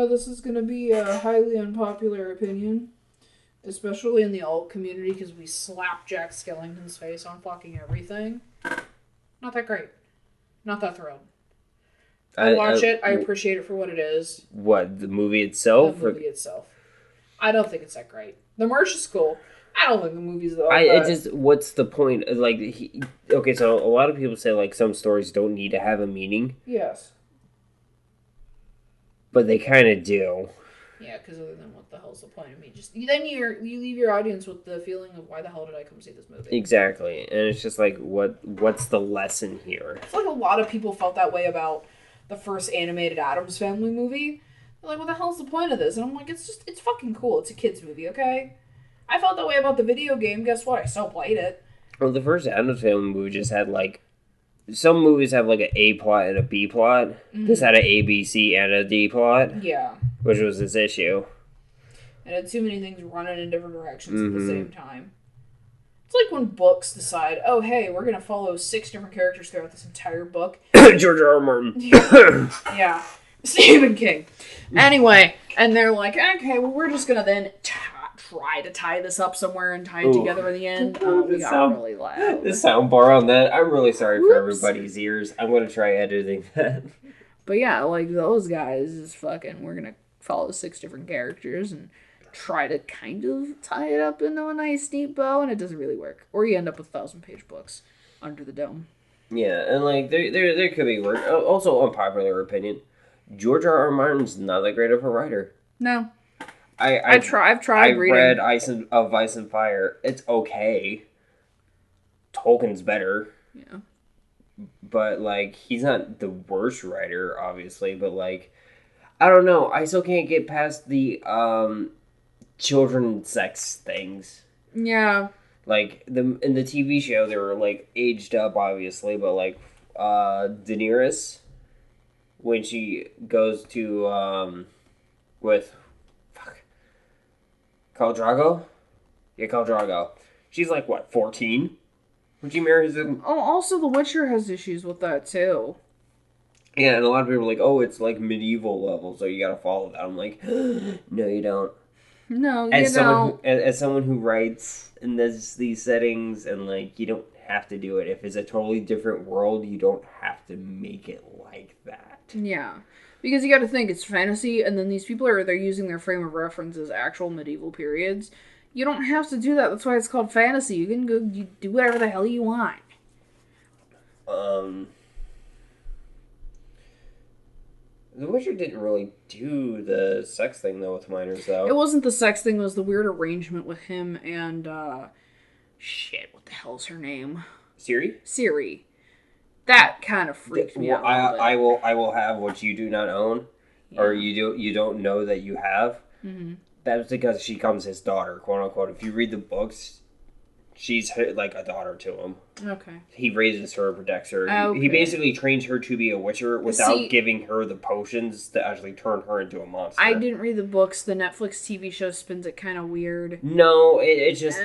know this is going to be a highly unpopular opinion, especially in the alt community, because we slap Jack Skellington's face on fucking everything. Not that great. Not that thrilled. I watch it. I appreciate it for what it is. What, the movie itself? The movie itself. I don't think it's that great. The merch is cool. I don't think the movie's though. What's the point? Like, okay, so a lot of people say, like, some stories don't need to have a meaning. Yes. But they kind of do. Yeah, because other than what the hell's the point of me? Then you leave your audience with the feeling of why the hell did I come see this movie? Exactly. And it's just like, what's the lesson here? I feel like a lot of people felt that way about the first animated Addams Family movie. They're like, what the hell's the point of this? And I'm like, it's fucking cool. It's a kid's movie, okay? I felt that way about the video game. Guess what? I still played it. Well, the first Addams Family movie just had, like, some movies have, like, an A plot and a B plot. Mm-hmm. This had an A, B, C, and a D plot. Yeah. Which was this issue. It had too many things running in different directions at the same time. It's like when books decide, oh, hey, we're going to follow 6 different characters throughout this entire book. George R. R. Martin. Yeah. Stephen King. Anyway, and they're like, okay, well, we're just going to then try to tie this up somewhere and tie it together in the end. We got really loud. The sound bar on that, I'm really sorry for everybody's ears. I'm going to try editing that. But yeah, like, those guys is fucking, we're going to follow 6 different characters and try to kind of tie it up into a nice, neat bow, and it doesn't really work. Or you end up with 1,000-page books under the dome. Yeah, and, like, there could be work. Also, unpopular opinion, George R. R. Martin's not that great of a writer. No. I've tried reading. I read Ice and Fire. It's okay. Tolkien's better. Yeah. But, like, he's not the worst writer, obviously, but, like, I don't know. I still can't get past the, children sex things. Yeah. Like, in the TV show, they were, like, aged up, obviously, but, like, Daenerys, when she goes to, with, Khal Drogo? Yeah, Khal Drogo. She's, like, what, 14? When she marries him? Oh, also, The Witcher has issues with that, too. Yeah, and a lot of people are like, oh, it's, like, medieval level, so you gotta follow that. I'm like, no, you don't. No, you don't. As someone who writes in these settings, and, like, you don't have to do it. If it's a totally different world, you don't have to make it like that. Yeah. Because you gotta think, it's fantasy, and then these people they're using their frame of reference as actual medieval periods. You don't have to do that. That's why it's called fantasy. You can you do whatever the hell you want. The Witcher didn't really do the sex thing, though, with minors, though. It wasn't the sex thing. It was the weird arrangement with him and, shit, what the hell's her name? Ciri. That kind of freaked me out a little bit. I will have what you do not own, or you don't know that you have. Mm-hmm. That's because she becomes his daughter, quote unquote. If you read the books, she's like a daughter to him. Okay. He raises her, protects her. Okay. He basically trains her to be a witcher without giving her the potions to actually turn her into a monster. I didn't read the books. The Netflix TV show spins it kind of weird. No, it's just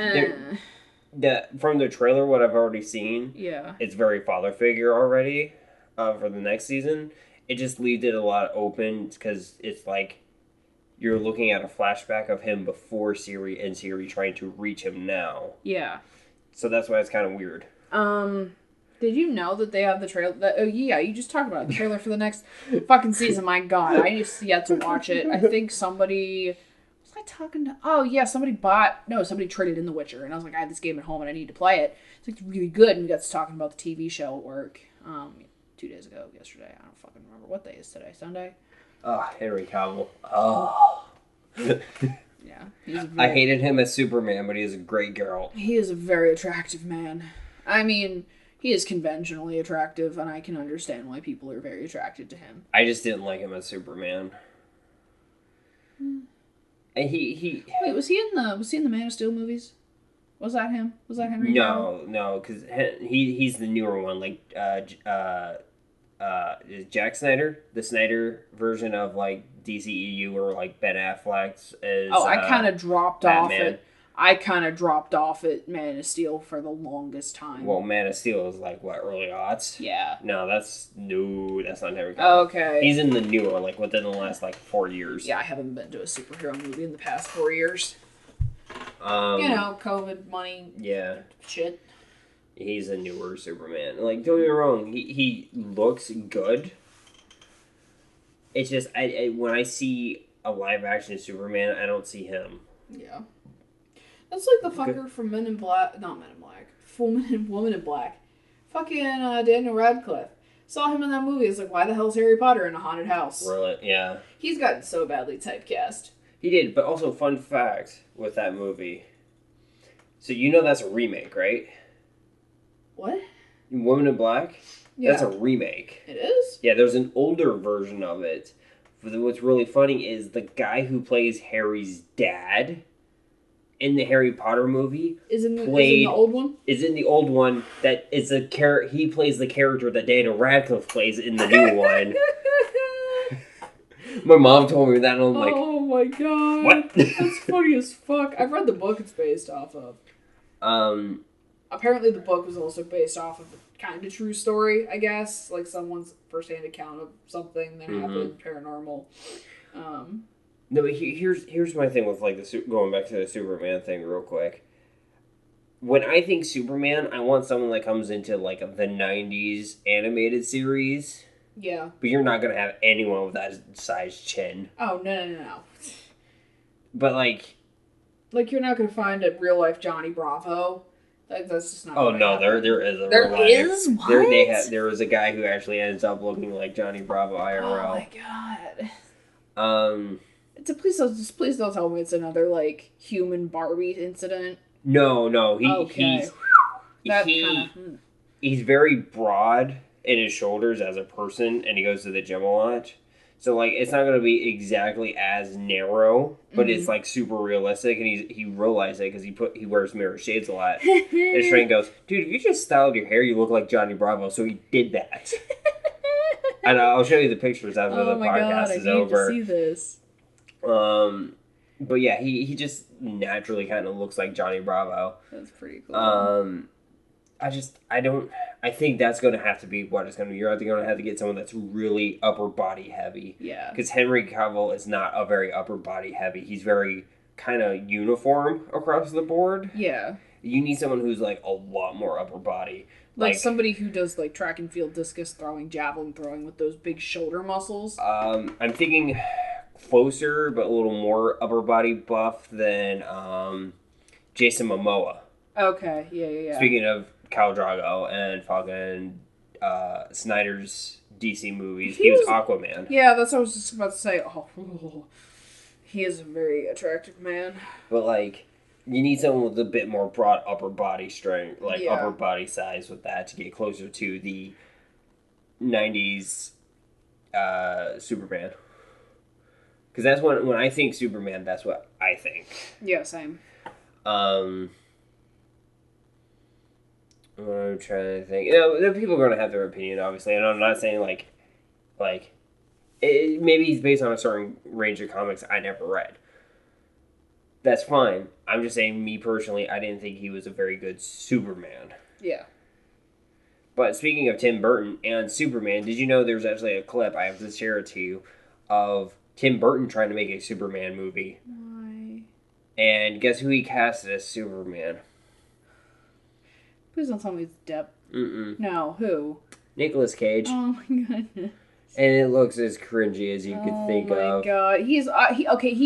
from the trailer, what I've already seen. Yeah. It's very father figure already for the next season. It just leaves it a lot open because it's like you're looking at a flashback of him before Ciri and Ciri trying to reach him now. Yeah. So that's why it's kind of weird. Did you know that they have the trailer? Oh, yeah, you just talked about it. The trailer for the next fucking season. My God, I just yet to watch it. I think somebody... Was I talking to... Oh, yeah, somebody traded in The Witcher. And I was like, I have this game at home and I need to play it. It's like really good. And we got to talking about the TV show at work 2 days ago, yesterday. I don't fucking remember. What day is today? Sunday? Oh, Henry Cavill. Oh. Yeah. I hated him as Superman, but he's a great girl. He is a very attractive man. I mean, he is conventionally attractive, and I can understand why people are very attracted to him. I just didn't like him as Superman. And he Wait, was he in the Man of Steel movies? Was that him? Was that Henry Cavill? No, because he's the newer one, like is Jack Snyder, the Snyder version of like DCEU, or like Ben Affleck's as I kind of dropped Batman. off it. I kind of dropped off at Man of Steel for the longest time. Well, Man of Steel is like, what, early aughts? Yeah. No, that's not Henry Cavill. Okay. He's in the newer, like, within the last, like, 4 years. Yeah, I haven't been to a superhero movie in the past 4 years. COVID, money. Yeah. Shit. He's a newer Superman. Like, don't get me wrong, he looks good. It's just, when I see a live-action Superman, I don't see him. Yeah. That's like the fucker from Men in Black. Not Men in Black. Woman in Black. Fucking Daniel Radcliffe. Saw him in that movie. It's like, why the hell is Harry Potter in a haunted house? Really? Yeah. He's gotten so badly typecast. He did, but also, fun fact with that movie. So, you know that's a remake, right? What? Woman in Black? Yeah. That's a remake. It is? Yeah, there's an older version of it. But what's really funny is the guy who plays Harry's dad in the Harry Potter movie is in the old one? Is in the old one. That is he plays the character that Daniel Radcliffe plays in the new one. My mom told me that, and I'm like, oh my god. What? That's funny as fuck. I've read the book it's based off of. Apparently the book was also based off of a kind of true story, I guess. Like someone's first-hand account of something that happened paranormal. No, but here's my thing with like going back to the Superman thing real quick. When I think Superman, I want someone that comes into like the 90s animated series. Yeah. But you're not going to have anyone with that size chin. Oh, no. But like you're not going to find a real-life Johnny Bravo. That's just not. Oh no, there is a there real is life. What? There was a guy who actually ends up looking like Johnny Bravo IRL. Oh my god. Please don't tell me it's another like human Barbie incident. No, okay. He's very broad in his shoulders as a person, and he goes to the gym a lot. So, like, it's not going to be exactly as narrow, but it's, like, super realistic, and he realized it because he wears mirror shades a lot. And his friend goes, dude, if you just styled your hair, you look like Johnny Bravo, so he did that. And I'll show you the pictures after the podcast is over. I need to see this. But yeah, he just naturally kind of looks like Johnny Bravo. That's pretty cool. I think that's going to have to be what it's going to be. You're either going to have to get someone that's really upper body heavy. Yeah. Because Henry Cavill is not a very upper body heavy. He's very kind of uniform across the board. Yeah. You need someone who's like a lot more upper body. Like somebody who does like track and field, discus throwing, javelin throwing with those big shoulder muscles. I'm thinking closer, but a little more upper body buff than Jason Momoa. Okay, yeah. Speaking of Khal Drogo and fucking Snyder's DC movies, he was Aquaman. Yeah, that's what I was just about to say. Oh, he is a very attractive man. But like, you need someone with a bit more broad upper body strength, like upper body size with that to get closer to the 90s Superman. Because that's when I think Superman, that's what I think. Yeah, same. I'm trying to think. You know, the people are going to have their opinion, obviously, and I'm not saying like, maybe he's based on a certain range of comics I never read. That's fine. I'm just saying, me personally, I didn't think he was a very good Superman. Yeah. But speaking of Tim Burton and Superman, did you know there's actually a clip, I have to share it to you, of Tim Burton trying to make a Superman movie? Why? And guess who he casted as Superman? Please don't tell me it's Depp. Mm-mm. No, who? Nicolas Cage. Oh my goodness. And it looks as cringy as you could think of. Oh my god. He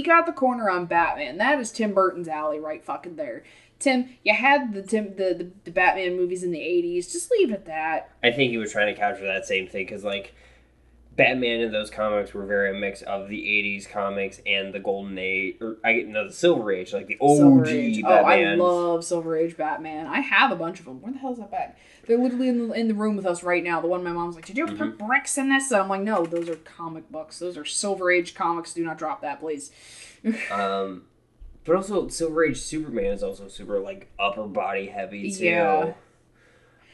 got the corner on Batman. That is Tim Burton's alley right fucking there. Tim, you had the Batman movies in the 80s. Just leave it at that. I think he was trying to capture that same thing because, like, Batman in those comics were very a mix of the 80s comics and the Golden Age, the Silver Age, like the OG Batman. Oh, I love Silver Age Batman. I have a bunch of them. Where the hell is that bag? They're literally in the room with us right now. The one my mom's like, did you put bricks in this? And I'm like, no, those are comic books. Those are Silver Age comics. Do not drop that, please. But also, Silver Age Superman is also super, like, upper body heavy, too. Yeah.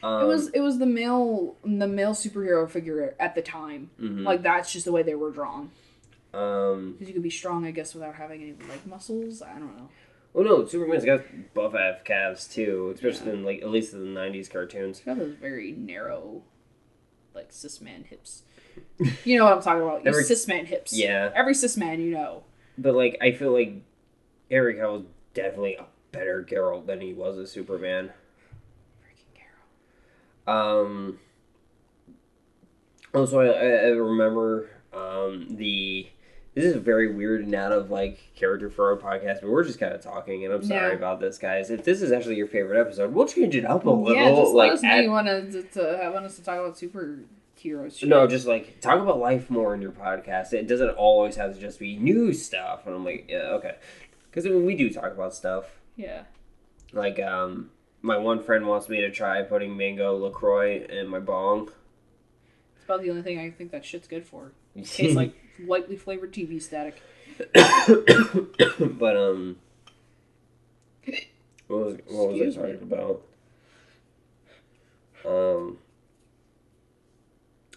It was the male superhero figure at the time. Mm-hmm. Like, that's just the way they were drawn. Because you could be strong, I guess, without having any leg muscles. I don't know. Oh no, Superman's got buff AF calves too, especially in at least in the '90s cartoons. He's got those very narrow, cis man hips. You know what I'm talking about? Cis man hips. Yeah. Every cis man you know. But I feel like Henry Cavill's definitely a better Geralt than he was as Superman. Freaking Geralt. Also, I remember this is very weird and out of character for our podcast, but we're just kind of talking, and I'm sorry about this, guys. If this is actually your favorite episode, we'll change it up a little. Yeah, just let us know you want us to talk about superhero shit. No, just talk about life more in your podcast. It doesn't always have to just be new stuff. And I'm like, yeah, okay, because we do talk about stuff. Yeah. My one friend wants me to try putting mango LaCroix in my bong. It's about the only thing I think that shit's good for. It tastes like lightly flavored TV static. But what was I talking about?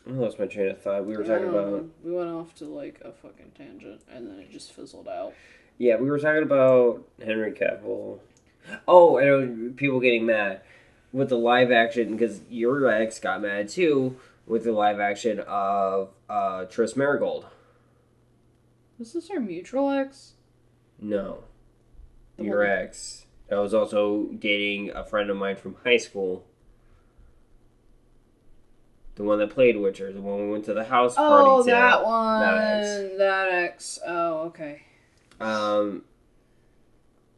I lost my train of thought. We were talking about. We went off to a fucking tangent, and then it just fizzled out. Yeah, we were talking about Henry Cavill. Oh, I know people getting mad with the live action because your ex got mad too with the live action of Tris Marigold. Was this our mutual ex? No. Your ex. I was also dating a friend of mine from high school. The one that played Witcher. The one we went to the house party to. Oh, that one. That ex. Oh, okay.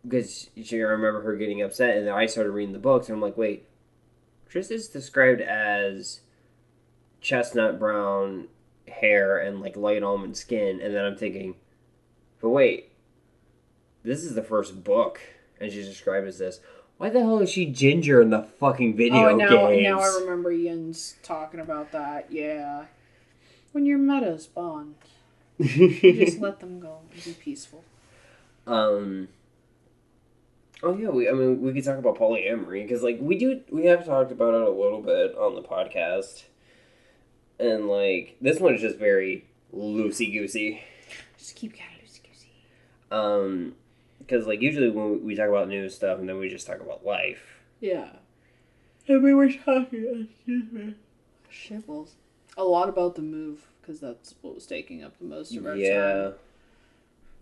Because I remember her getting upset, and then I started reading the books, and I'm like, wait, Tris is described as chestnut brown hair and light almond skin, and then I'm thinking, but wait, this is the first book, and she's described as this. Why the hell is she ginger in the fucking video games? Now I remember Ian's talking about that. Yeah, when your metas bond, you just let them go and be peaceful. Oh yeah, we could talk about polyamory because we have talked about it a little bit on the podcast, and this one is just very loosey goosey. Just keep kind of loosey goosey. Because usually when we talk about news stuff and then we just talk about life. Yeah. And we were talking. Excuse me. Shibbles. A lot about the move because that's what was taking up the most of our time.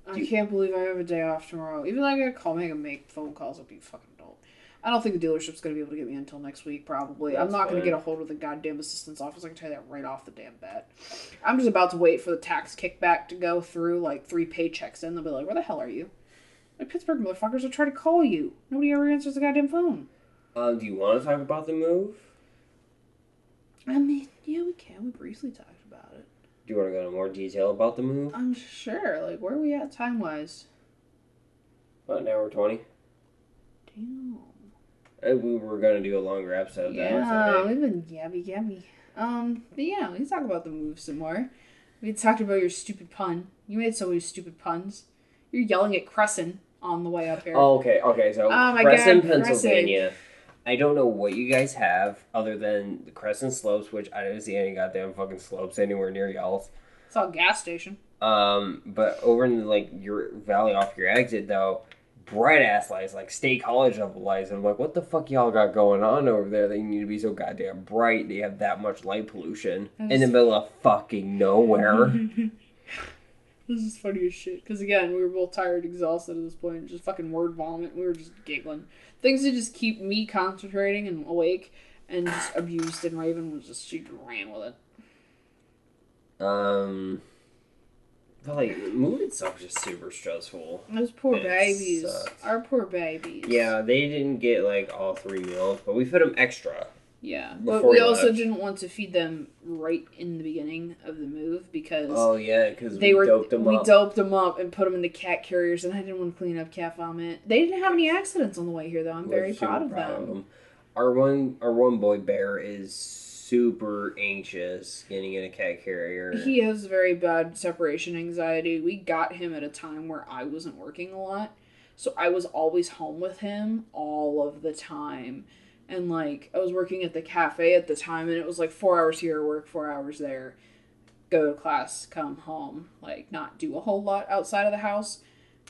I can't believe I have a day off tomorrow. Even though I gotta call me and make phone calls, I'll be fucking adult. I don't think the dealership's gonna be able to get me until next week, probably. I'm not gonna get a hold of the goddamn assistant's office. I can tell you that right off the damn bat. I'm just about to wait for the tax kickback to go through, 3 paychecks in. They'll be like, where the hell are you? Pittsburgh motherfuckers will try to call you. Nobody ever answers the goddamn phone. Do you want to talk about the move? I mean, yeah, we can. We briefly talked about it. Do you want to go into more detail about the move? I'm sure. Where are we at time-wise? About an hour 20. Damn. We were going to do a longer episode. Yeah, we've been yabby. But yeah, we can talk about the move some more. We talked about your stupid pun. You made so many stupid puns. You're yelling at Crescent on the way up here. Oh, okay. So Crescent, Pennsylvania. I don't know what you guys have other than the Crescent slopes, which I didn't see any goddamn fucking slopes anywhere near y'all's. It's all gas station. But over in your valley off your exit though, bright ass lights, State College level lights. And I'm like, what the fuck y'all got going on over there that you need to be so goddamn bright? They have that much light pollution in the middle of fucking nowhere. This is funny as shit. Because again, we were both tired, exhausted at this point. Just fucking word vomit. We were just giggling. Things that just keep me concentrating and awake and just abused. And Rayven was just, she ran with it. But moving itself was just super stressful. Those poor babies. Sucked. Our poor babies. Yeah, they didn't get all 3 meals, but we fed them extra. Yeah, but we also didn't want to feed them right in the beginning of the move because... Oh, yeah, because we doped them up. We doped them up and put them into cat carriers, and I didn't want to clean up cat vomit. They didn't have any accidents on the way here, though. I'm very proud of them. Our one boy bear is super anxious getting in a cat carrier. He has very bad separation anxiety. We got him at a time where I wasn't working a lot, so I was always home with him all of the time. And, I was working at the cafe at the time, and it was, 4 hours here, work 4 hours there, go to class, come home, not do a whole lot outside of the house.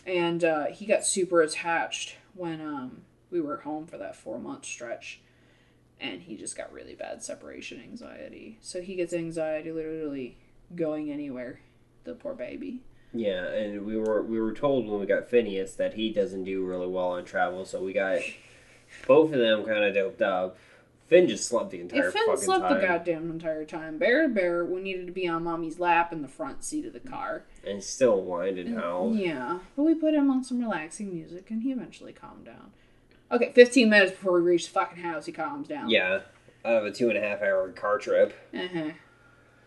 And he got super attached when we were home for that 4-month stretch. And he just got really bad separation anxiety. So he gets anxiety literally going anywhere. The poor baby. Yeah, and we were told when we got Phineas that he doesn't do really well on travel, so we got both of them kind of doped up. Finn just slept the entire fucking time. Finn slept the goddamn entire time. Bear, we needed to be on Mommy's lap in the front seat of the car. And still whined and howled. Yeah, but we put him on some relaxing music, and he eventually calmed down. Okay, 15 minutes before we reach the fucking house, he calms down. Yeah, out of a 2.5-hour car trip.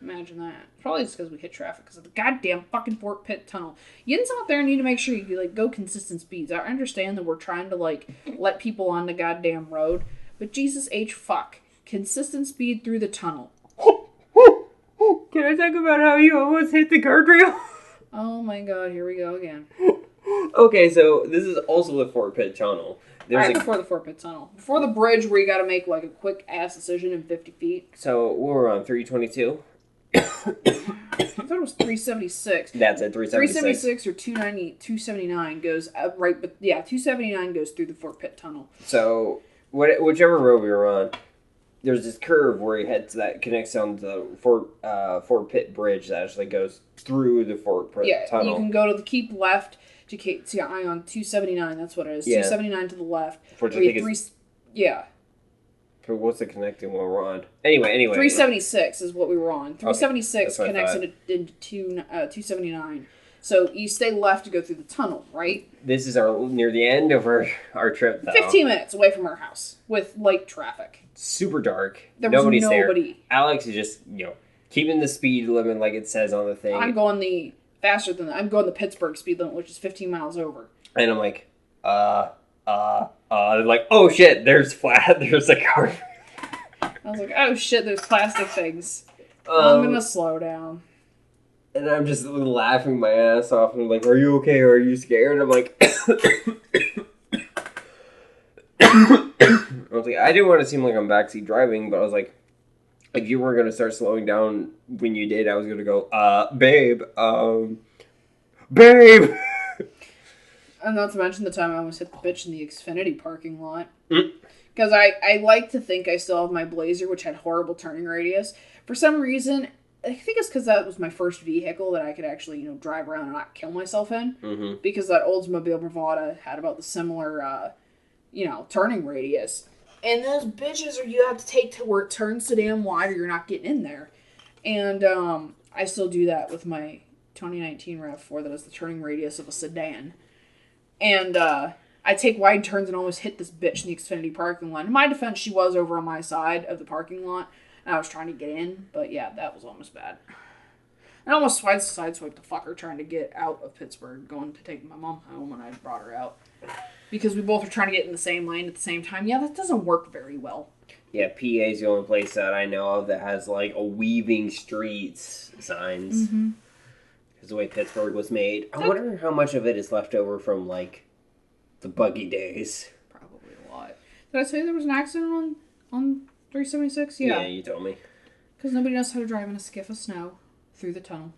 Imagine that. Probably just because we hit traffic because of the goddamn fucking Fort Pitt tunnel. Yins out there need to make sure you like go consistent speeds. I understand that we're trying to like let people on the goddamn road, but Jesus H fuck. Consistent speed through the tunnel. Can I talk about how you almost hit the guardrail? Oh my god, here we go again. Okay, so this is also the Fort Pitt tunnel. Before the Fort Pitt tunnel. Before the bridge where you gotta make like a quick ass decision in 50 feet. So, what were we on, 322? I thought it was 376. That's it, 376. 376 or 279 goes right, but yeah, 279 goes through the Fort Pitt tunnel. So, whichever road we were on, there's this curve where that connects on the Fort Pitt Bridge that actually goes through the Fort Pitt tunnel. You can go to the keep left to KTI on 279. That's what it is. Yeah. 279 to the left. Which I think is... Yeah. What's the connecting one we're on? Anyway. 376 is what we were on. 376 connects into 279. So you stay left to go through the tunnel, right? This is near the end of our trip, though. 15 minutes away from our house with light traffic. Super dark. Nobody's there. Alex is just, keeping the speed limit like it says on the thing. I'm going the Pittsburgh speed limit, which is 15 miles over. And I'm like, like, oh shit, there's a car. I was like, oh shit, there's plastic things. I'm gonna slow down. And I'm just laughing my ass off. And I'm like, are you okay? Are you scared? I'm like, I didn't want to seem like I'm backseat driving, but I was like, if you weren't gonna start slowing down when you did, I was gonna go, babe. And not to mention the time I almost hit the bitch in the Xfinity parking lot. Because I like to think I still have my Blazer, which had horrible turning radius. For some reason, I think it's because that was my first vehicle that I could actually, drive around and not kill myself in. Mm-hmm. Because that Oldsmobile Bravada had about the similar, turning radius. And those bitches you have to take to where it turns so damn wide or you're not getting in there. And I still do that with my 2019 RAV4 that has the turning radius of a sedan. And I take wide turns and almost hit this bitch in the Xfinity parking lot. In my defense, she was over on my side of the parking lot. And I was trying to get in. But yeah, that was almost bad. I almost sideswiped the fucker trying to get out of Pittsburgh, going to take my mom home when I brought her out. Because we both were trying to get in the same lane at the same time. Yeah, that doesn't work very well. Yeah, PA is the only place that I know of that has, like, a weaving streets signs. Mm-hmm. Because the way Pittsburgh was made. I wonder how much of it is left over from, like, the buggy days. Probably a lot. Did I say there was an accident on 376? Yeah, you told me. Because nobody knows how to drive in a skiff of snow through the tunnel.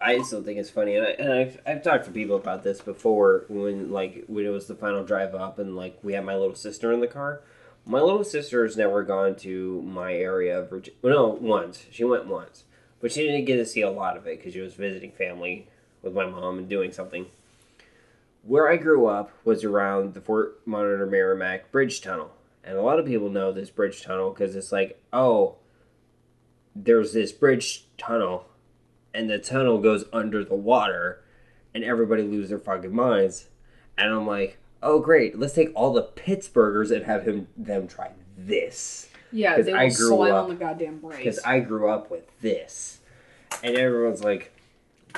I still think it's funny, and I've talked to people about this before when it was the final drive up and we had my little sister in the car. My little sister has never gone to my area of Virginia. Well, no, once. She went once. But she didn't get to see a lot of it because she was visiting family with my mom and doing something. Where I grew up was around the Fort Monitor Merrimack Bridge Tunnel. And a lot of people know this bridge tunnel because it's like, oh, there's this bridge tunnel and the tunnel goes under the water and everybody loses their fucking minds. And I'm like, oh, great. Let's take all the Pittsburghers and have them try this. Yeah, they will slam on the goddamn brakes. Because I grew up with this. And everyone's like,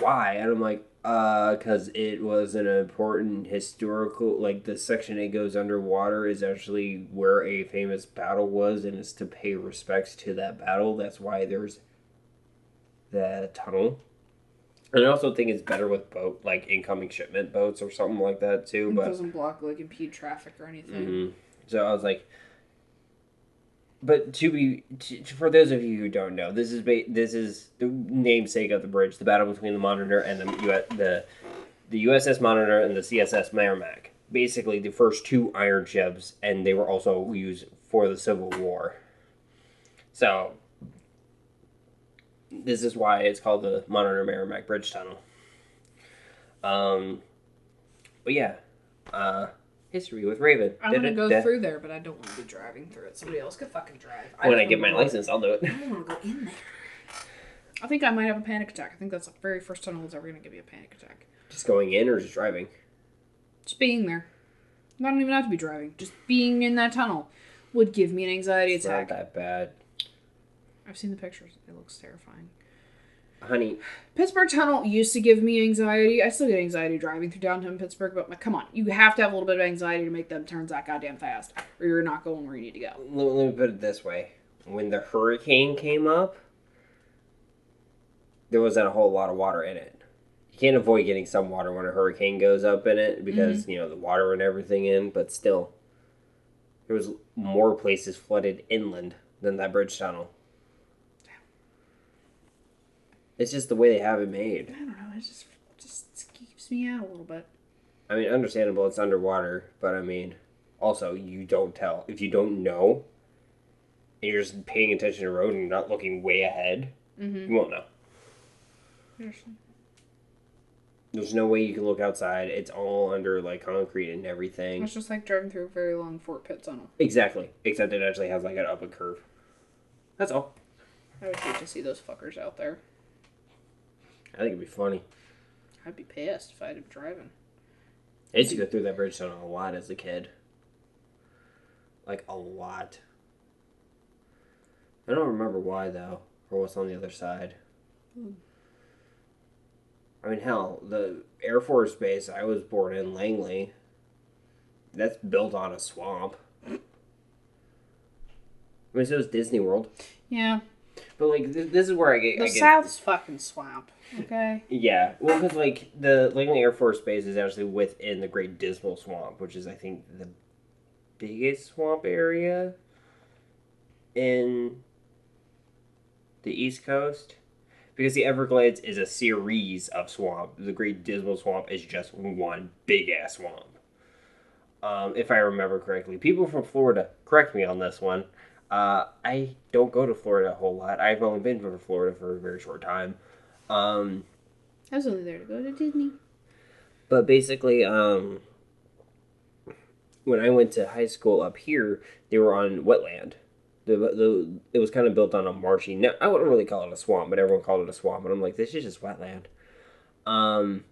why? And I'm like, because it was an important historical, the section it goes underwater is actually where a famous battle was, and it's to pay respects to that battle. That's why there's the tunnel. And I also think it's better with incoming shipment boats or something like that too. It doesn't impede traffic or anything. Mm-hmm. So I was like, but for those of you who don't know, this is the namesake of the bridge, the battle between the Monitor and the the USS Monitor and the CSS Merrimack. Basically, the first 2 iron ships, and they were also used for the Civil War. So, this is why it's called the Monitor Merrimack Bridge Tunnel. But yeah, history with Rayven. I'm gonna go through there, but I don't want to be driving through it. Somebody else could fucking drive. When I get my license, I'll do it. I don't want to go in there. I think I might have a panic attack. I think that's the very first tunnel that's ever gonna give me a panic attack. Just going in or just driving? Just being there. I don't even have to be driving. Just being in that tunnel would give me an anxiety attack. It's not that bad. I've seen the pictures. It looks terrifying. Honey. Pittsburgh Tunnel used to give me anxiety. I still get anxiety driving through downtown Pittsburgh, but come on. You have to have a little bit of anxiety to make them turns that goddamn fast, or you're not going where you need to go. Let me put it this way. When the hurricane came up, there wasn't a whole lot of water in it. You can't avoid getting some water when a hurricane goes up in it because, you know, the water and everything in, but still. There was more places flooded inland than that bridge tunnel. It's just the way they have it made. I don't know. It just keeps me out a little bit. I mean, understandable. It's underwater. But, I mean, also, you don't tell. If you don't know, and you're just paying attention to the road and not looking way ahead, you won't know. Seriously. There's no way you can look outside. It's all under, like, concrete and everything. It's just like driving through a very long Fort Pitt tunnel. Exactly. Except it actually has, like, an up a curve. That's all. I would hate to see those fuckers out there. I think it'd be funny. I'd be pissed if I had been driving. I used to go through that bridge tunnel a lot as a kid. Like, a lot. I don't remember why, though. Or what's on the other side. I mean, hell, the Air Force Base I was born in, Langley, that's built on a swamp. I mean, so is Disney World. Yeah. But, like, this is where I get... The South's fucking swamp, okay? Yeah. Well, because, like, the Langley Air Force Base is actually within the Great Dismal Swamp, which is, I think, the biggest swamp area in the East Coast. Because the Everglades is a series of swamp. The Great Dismal Swamp is just one big-ass swamp. If I remember correctly. People from Florida, correct me on this one. I don't go to Florida a whole lot. I've only been to Florida for a very short time. I was only there to go to Disney. But basically, when I went to high school up here, they were on wetland. It was kind of built on a marshy. Now, I wouldn't really call it a swamp, but everyone called it a swamp. And I'm like, this is just wetland. And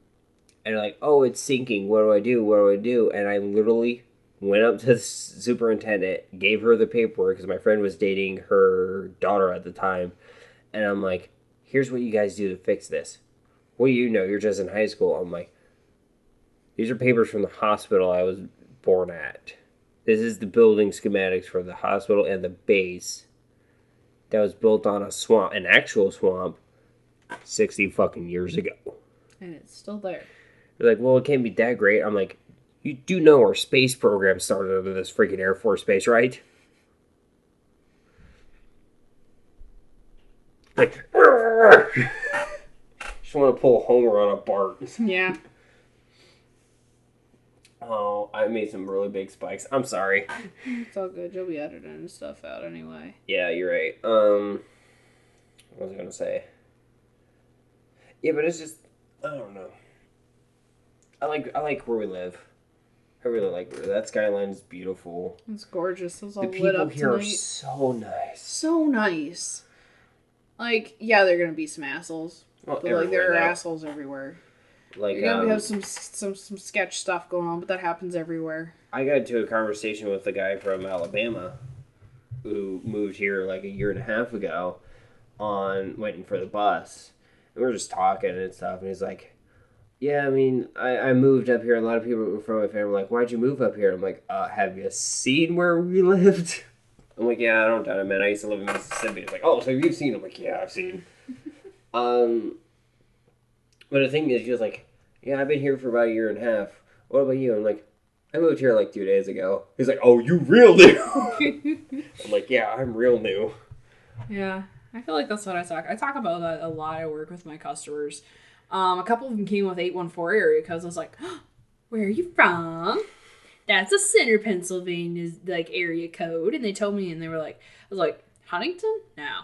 they're like, oh, it's sinking. What do I do? What do I do? And I literally went up to the superintendent, gave her the paperwork, because my friend was dating her daughter at the time. And I'm like, here's what you guys do to fix this. What do you know? You're just in high school. I'm like, these are papers from the hospital I was born at. This is the building schematics for the hospital and the base that was built on a swamp, an actual swamp, 60 fucking years ago. And it's still there. They're like, well, it can't be that great. I'm like, you do know our space program started under this freaking Air Force Base, right? Like, just want to pull Homer on a Bart. Yeah. Oh, I made some really big spikes. I'm sorry. It's all good. You'll be editing stuff out anyway. Yeah, you're right. What was I going to say? Yeah, but it's just, I don't know. I like where we live. I really like it. That skyline is beautiful. It's gorgeous. It's all the lit up people here tonight. are so nice. So nice. Like, yeah, there are gonna be some assholes, Well, but like there are though. assholes everywhere. Like, You're gonna have some sketch stuff going on, but that happens everywhere. I got into a conversation with a guy from Alabama who moved here like a year and a half ago on waiting for the bus. And we were just talking and stuff, and he's like, yeah, I mean, I moved up here. A lot of people from my family were like, why'd you move up here? I'm like, have you seen where we lived? I'm like, yeah, I don't doubt it, man. I used to live in Mississippi. It's like, oh, so you've seen? I'm like, yeah, I've seen. But the thing is, he was like, yeah, I've been here for about a year and a half. What about you? I'm like, I moved here like 2 days ago. He's like, oh, you real new? I'm like, yeah, I'm real new. Yeah, I feel like that's what I talk about that a lot. I work with my customers. A couple of them came with 814 area codes. I was like, where are you from? That's a Center, Pennsylvania, like, area code. And they told me, and they were like, I was like, Huntington? No.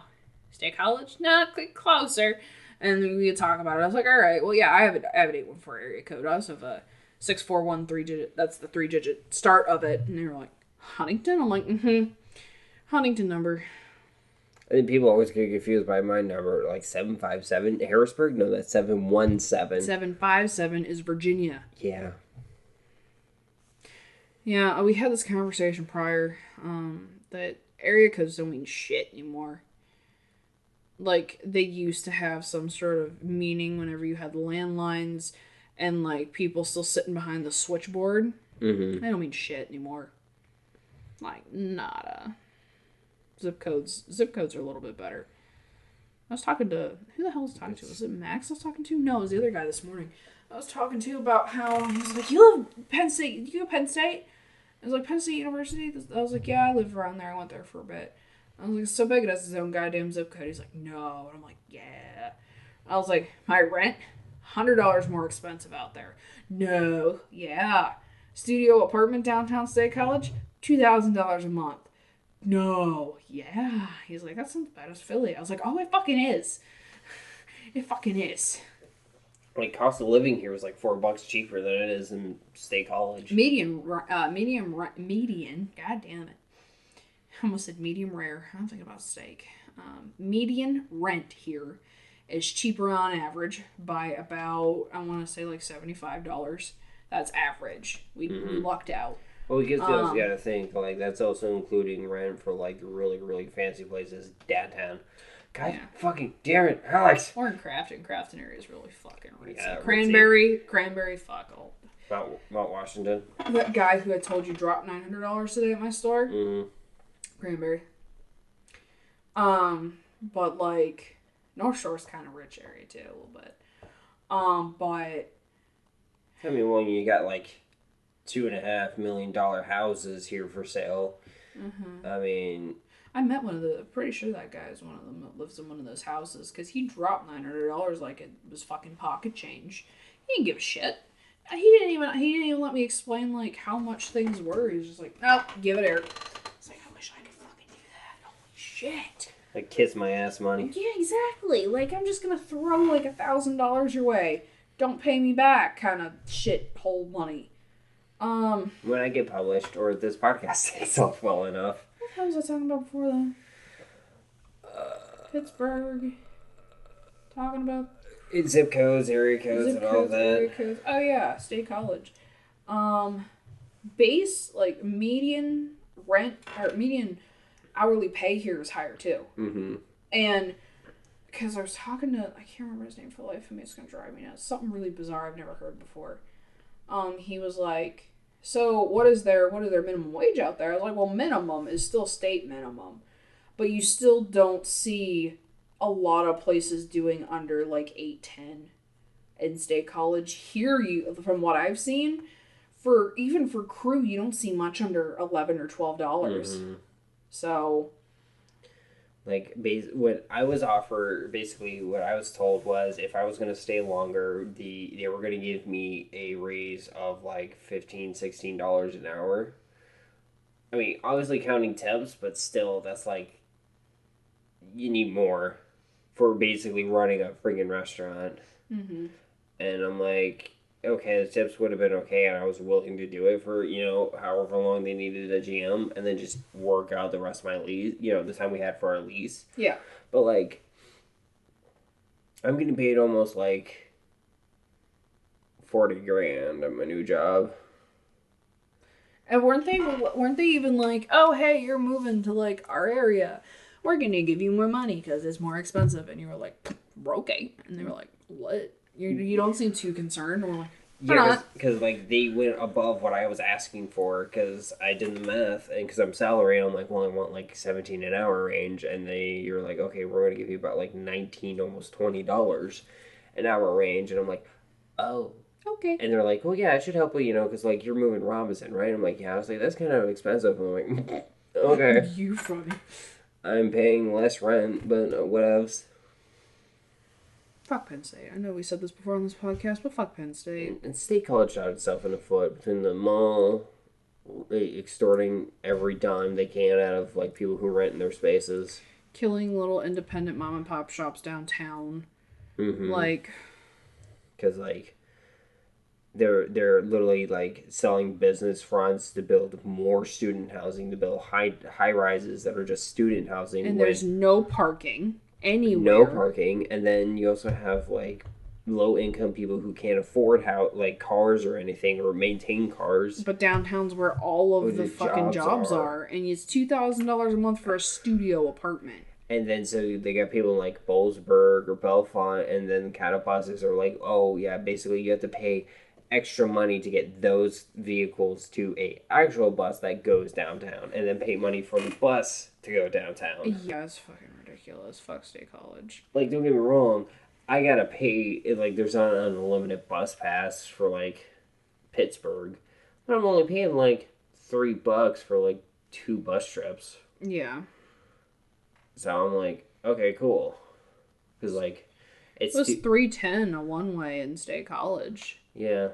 State College? No, click closer. And then we would talk about it. I was like, all right, well, yeah, I have an 814 area code. I also have a 641 3-digit. That's the 3-digit start of it. And they were like, Huntington? I'm like, Huntington number. I think people always get confused by my number, like 757. Harrisburg? No, that's 717. 757 is Virginia. Yeah. Yeah, we had this conversation prior, that area codes don't mean shit anymore. Like, they used to have some sort of meaning whenever you had landlines and, like, people still sitting behind the switchboard. Mm-hmm. They don't mean shit anymore. Like, nada. Zip codes are a little bit better. I was talking to, who the hell was I talking to? Was it Max I was talking to? No, it was the other guy this morning. I was talking to about how, he was like, you live Penn State, you go Penn State? I was like, Penn State University? I was like, yeah, I live around there. I went there for a bit. I was like, it's so big it has its own goddamn zip code. He's like, no. And I'm like, yeah. I was like, my rent? $100 more expensive out there. No. Yeah. Studio apartment downtown State College? $2,000 a month. No. Yeah. He's like, that sounds bad as Philly. I was like, oh, it fucking is. It fucking is. Like, cost of living here was like $4 cheaper than it is in State College. Median, god damn it. I almost said medium rare. I'm thinking about steak. Median rent here is cheaper on average by about, I want to say like $75. That's average. We lucked out. Well, because you also got to think, like, that's also including rent for, like, the really, really fancy places downtown. God fucking damn it, Alex! Or in Crafton. Crafton area is really fucking ritzy. Yeah, Cranberry, fuck all. Mount Washington. That guy who I told you dropped $900 today at my store. Mm-hmm. Cranberry. But, like, North Shore's kind of rich area, too, a little bit. But... I mean, when you got, like, $2.5 million houses here for sale. Mm-hmm. I mean... I met one of the... Pretty sure that guy is one of them that lives in one of those houses, because he dropped $900 like it was fucking pocket change. He didn't give a shit. He didn't even let me explain, like, how much things were. He was just like, nope, give it air. It's like, I wish I could fucking do that. Holy shit. Like, kiss my ass money. Yeah, exactly. Like, I'm just gonna throw, like, $1,000 your way. Don't pay me back kind of shit hole money. When I get published, or this podcast takes off well enough. What the hell was I talking about before then? Pittsburgh. Talking about... Zip codes, area codes, and all that. Area codes. Oh, yeah. State College. Base, like, median rent, or median hourly pay here is higher, too. Mm-hmm. And... Because I was talking to... I can't remember his name for the life of me. It's going to drive me nuts. Something really bizarre I've never heard before. He was like, so what is their minimum wage out there? I was like, well, minimum is still state minimum. But you still don't see a lot of places doing under, like, $8.10 in State College. Here, from what I've seen, even for crew, you don't see much under $11 or $12. Mm-hmm. So... Like, what I was offered, basically what I was told was if I was going to stay longer, they were going to give me a raise of like $15, $16 an hour. I mean, obviously counting tips, but still, that's like, you need more for basically running a friggin' restaurant. Mm-hmm. And I'm like, okay, the tips would have been okay, and I was willing to do it for, however long they needed a GM, and then just work out the rest of my lease, the time we had for our lease. Yeah. But, like, I'm getting paid almost, like, $40,000 at my new job. And weren't they even like, oh, hey, you're moving to, like, our area. We're going to give you more money because it's more expensive. And you were like, okay. And they were like, what? You don't seem too concerned. And we're like, yeah, because like they went above what I was asking for because I did the math and because I'm salaried, I'm like, well, I want like $17 an hour range, and you're like, okay, we're gonna give you about like $19, almost $20 an hour range, and I'm like, oh, okay. And they're like, well, yeah, I should help you, because like you're moving Robinson, right? I'm like, yeah. I was like, that's kind of expensive. I'm like, okay. You funny. I'm paying less rent, but what else? Fuck Penn State. I know we said this before on this podcast, but fuck Penn State. And State College shot itself in the foot between the mall extorting every dime they can out of like people who rent in their spaces, killing little independent mom and pop shops downtown. Like, because like they're literally like selling business fronts to build more student housing, to build high rises that are just student housing, and there's no parking anywhere. No parking, and then you also have like low income people who can't afford cars or anything or maintain cars. But downtown's where all of the fucking jobs are, and it's $2,000 a month for a studio apartment. And then so they got people in like Bollesburg or Bellefonte, and then cattle buses are like, oh yeah, basically you have to pay extra money to get those vehicles to a actual bus that goes downtown, and then pay money for the bus to go downtown. Yeah, it's fucking ridiculous. Fuck State College. Like, don't get me wrong, I gotta pay, like, there's not an unlimited bus pass for, like, Pittsburgh. But I'm only paying, like, $3 for, like, 2 bus trips. Yeah. So I'm like, okay, cool. Because, like, it was $3.10 a one-way in State College. Yeah.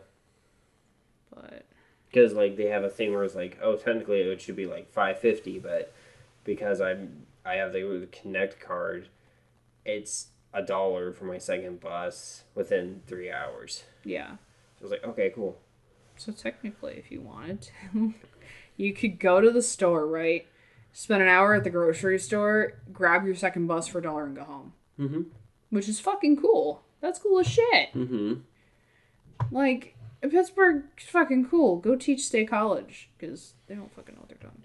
But... because, like, they have a thing where it's like, oh, technically it should be, like, $5.50, but because I have the Connect card, it's $1 for my second bus within 3 hours. Yeah. So I was like, okay, cool. So technically, if you wanted to, you could go to the store, right? Spend an hour at the grocery store, grab your second bus for $1 and go home. Mm-hmm. Which is fucking cool. That's cool as shit. Mm-hmm. Like, Pittsburgh's fucking cool. Go teach State College, because they don't fucking know what they're doing.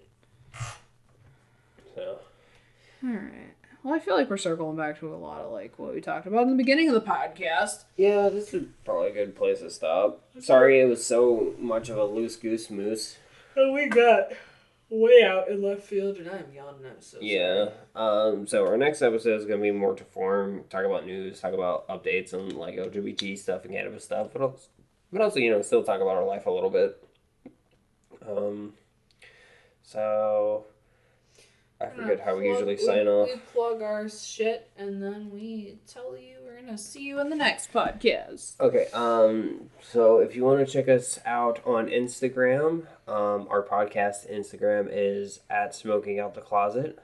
So. Alright. Well, I feel like we're circling back to a lot of, like, what we talked about in the beginning of the podcast. Yeah, this is probably a good place to stop. Sorry it was so much of a loose goose moose. And we got way out in left field, and I'm yawning. I'm so sorry. Yeah. So our next episode is going to be more to form. Talk about news, talk about updates on, like, LGBT stuff and cannabis stuff. But also, you know, still talk about our life a little bit. So... I forget how we usually sign off. We plug our shit, and then we tell you we're going to see you in the next podcast. Okay, so if you want to check us out on Instagram, our podcast Instagram is at Smoking Out the Closet.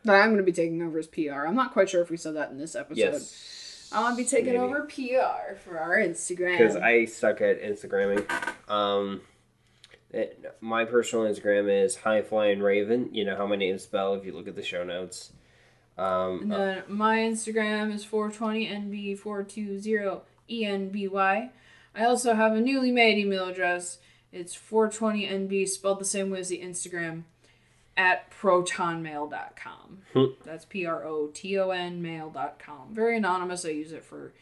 But I'm going to be taking over as PR. I'm not quite sure if we said that in this episode. Yes. I want to be taking over PR for our Instagram. Because I suck at Instagramming. My personal Instagram is High Flying Rayven. You know how my name's spelled if you look at the show notes. And then my Instagram is 420NB420ENBY. I also have a newly made email address. It's 420NB, spelled the same way as the Instagram, at protonmail.com. That's PROTON mail.com. Very anonymous. I use it for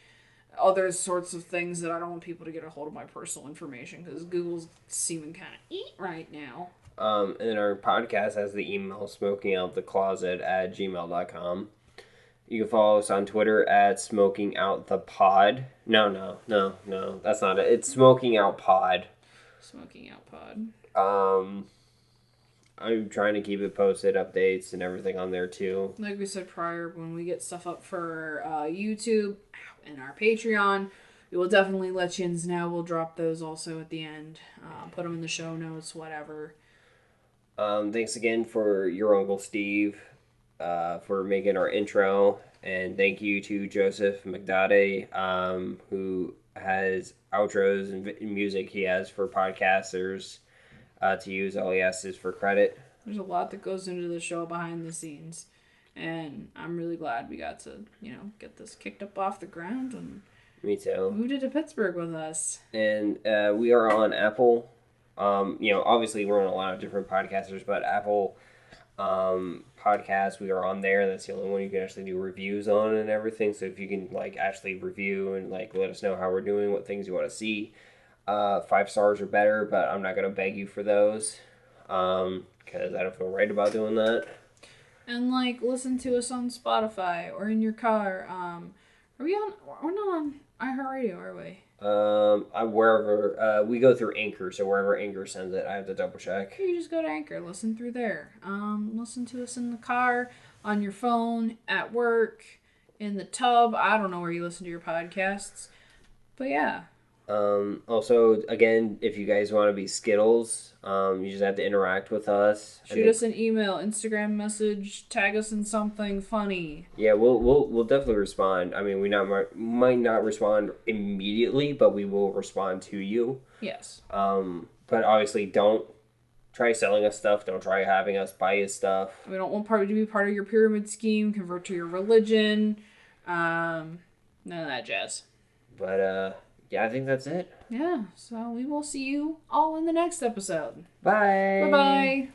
other sorts of things that I don't want people to get a hold of my personal information, because Google's seeming kind of right now. And then our podcast has the email smokingoutthecloset@gmail.com. You can follow us on Twitter at smokingoutthepod. No, that's not it. It's Smoking Out Pod. Smoking Out Pod. I'm trying to keep it posted, updates, and everything on there too. Like we said prior, when we get stuff up for YouTube and our Patreon, we will definitely let you know. We'll drop those also at the end. Put them in the show notes, whatever. Thanks again for your Uncle Steve for making our intro. And thank you to Joseph McDade, who has outros and music he has for podcasters to use. All he asks is for credit. There's a lot that goes into the show behind the scenes. And I'm really glad we got to, get this kicked up off the ground. And me too. Moved it to Pittsburgh with us. And we are on Apple. Obviously we're on a lot of different podcasters, but Apple Podcasts, we are on there. That's the only one you can actually do reviews on and everything. So if you can actually review and let us know how we're doing, what things you want to see. 5 stars or better, but I'm not going to beg you for those because I don't feel right about doing that. And listen to us on Spotify or in your car. We're not on iHeartRadio, are we? Wherever we go through Anchor, so wherever Anchor sends it, I have to double check. You just go to Anchor, listen through there. Listen to us in the car, on your phone, at work, in the tub. I don't know where you listen to your podcasts. But yeah. Also, again, if you guys want to be Skittles, you just have to interact with us. Shoot us an email, Instagram message, tag us in something funny. Yeah, we'll definitely respond. I mean, we might not respond immediately, but we will respond to you. Yes. But obviously, don't try selling us stuff. Don't try having us buy you stuff. We don't want to be part of your pyramid scheme, convert to your religion. None of that jazz. But, yeah, I think that's it. Yeah, so we will see you all in the next episode. Bye. Bye-bye.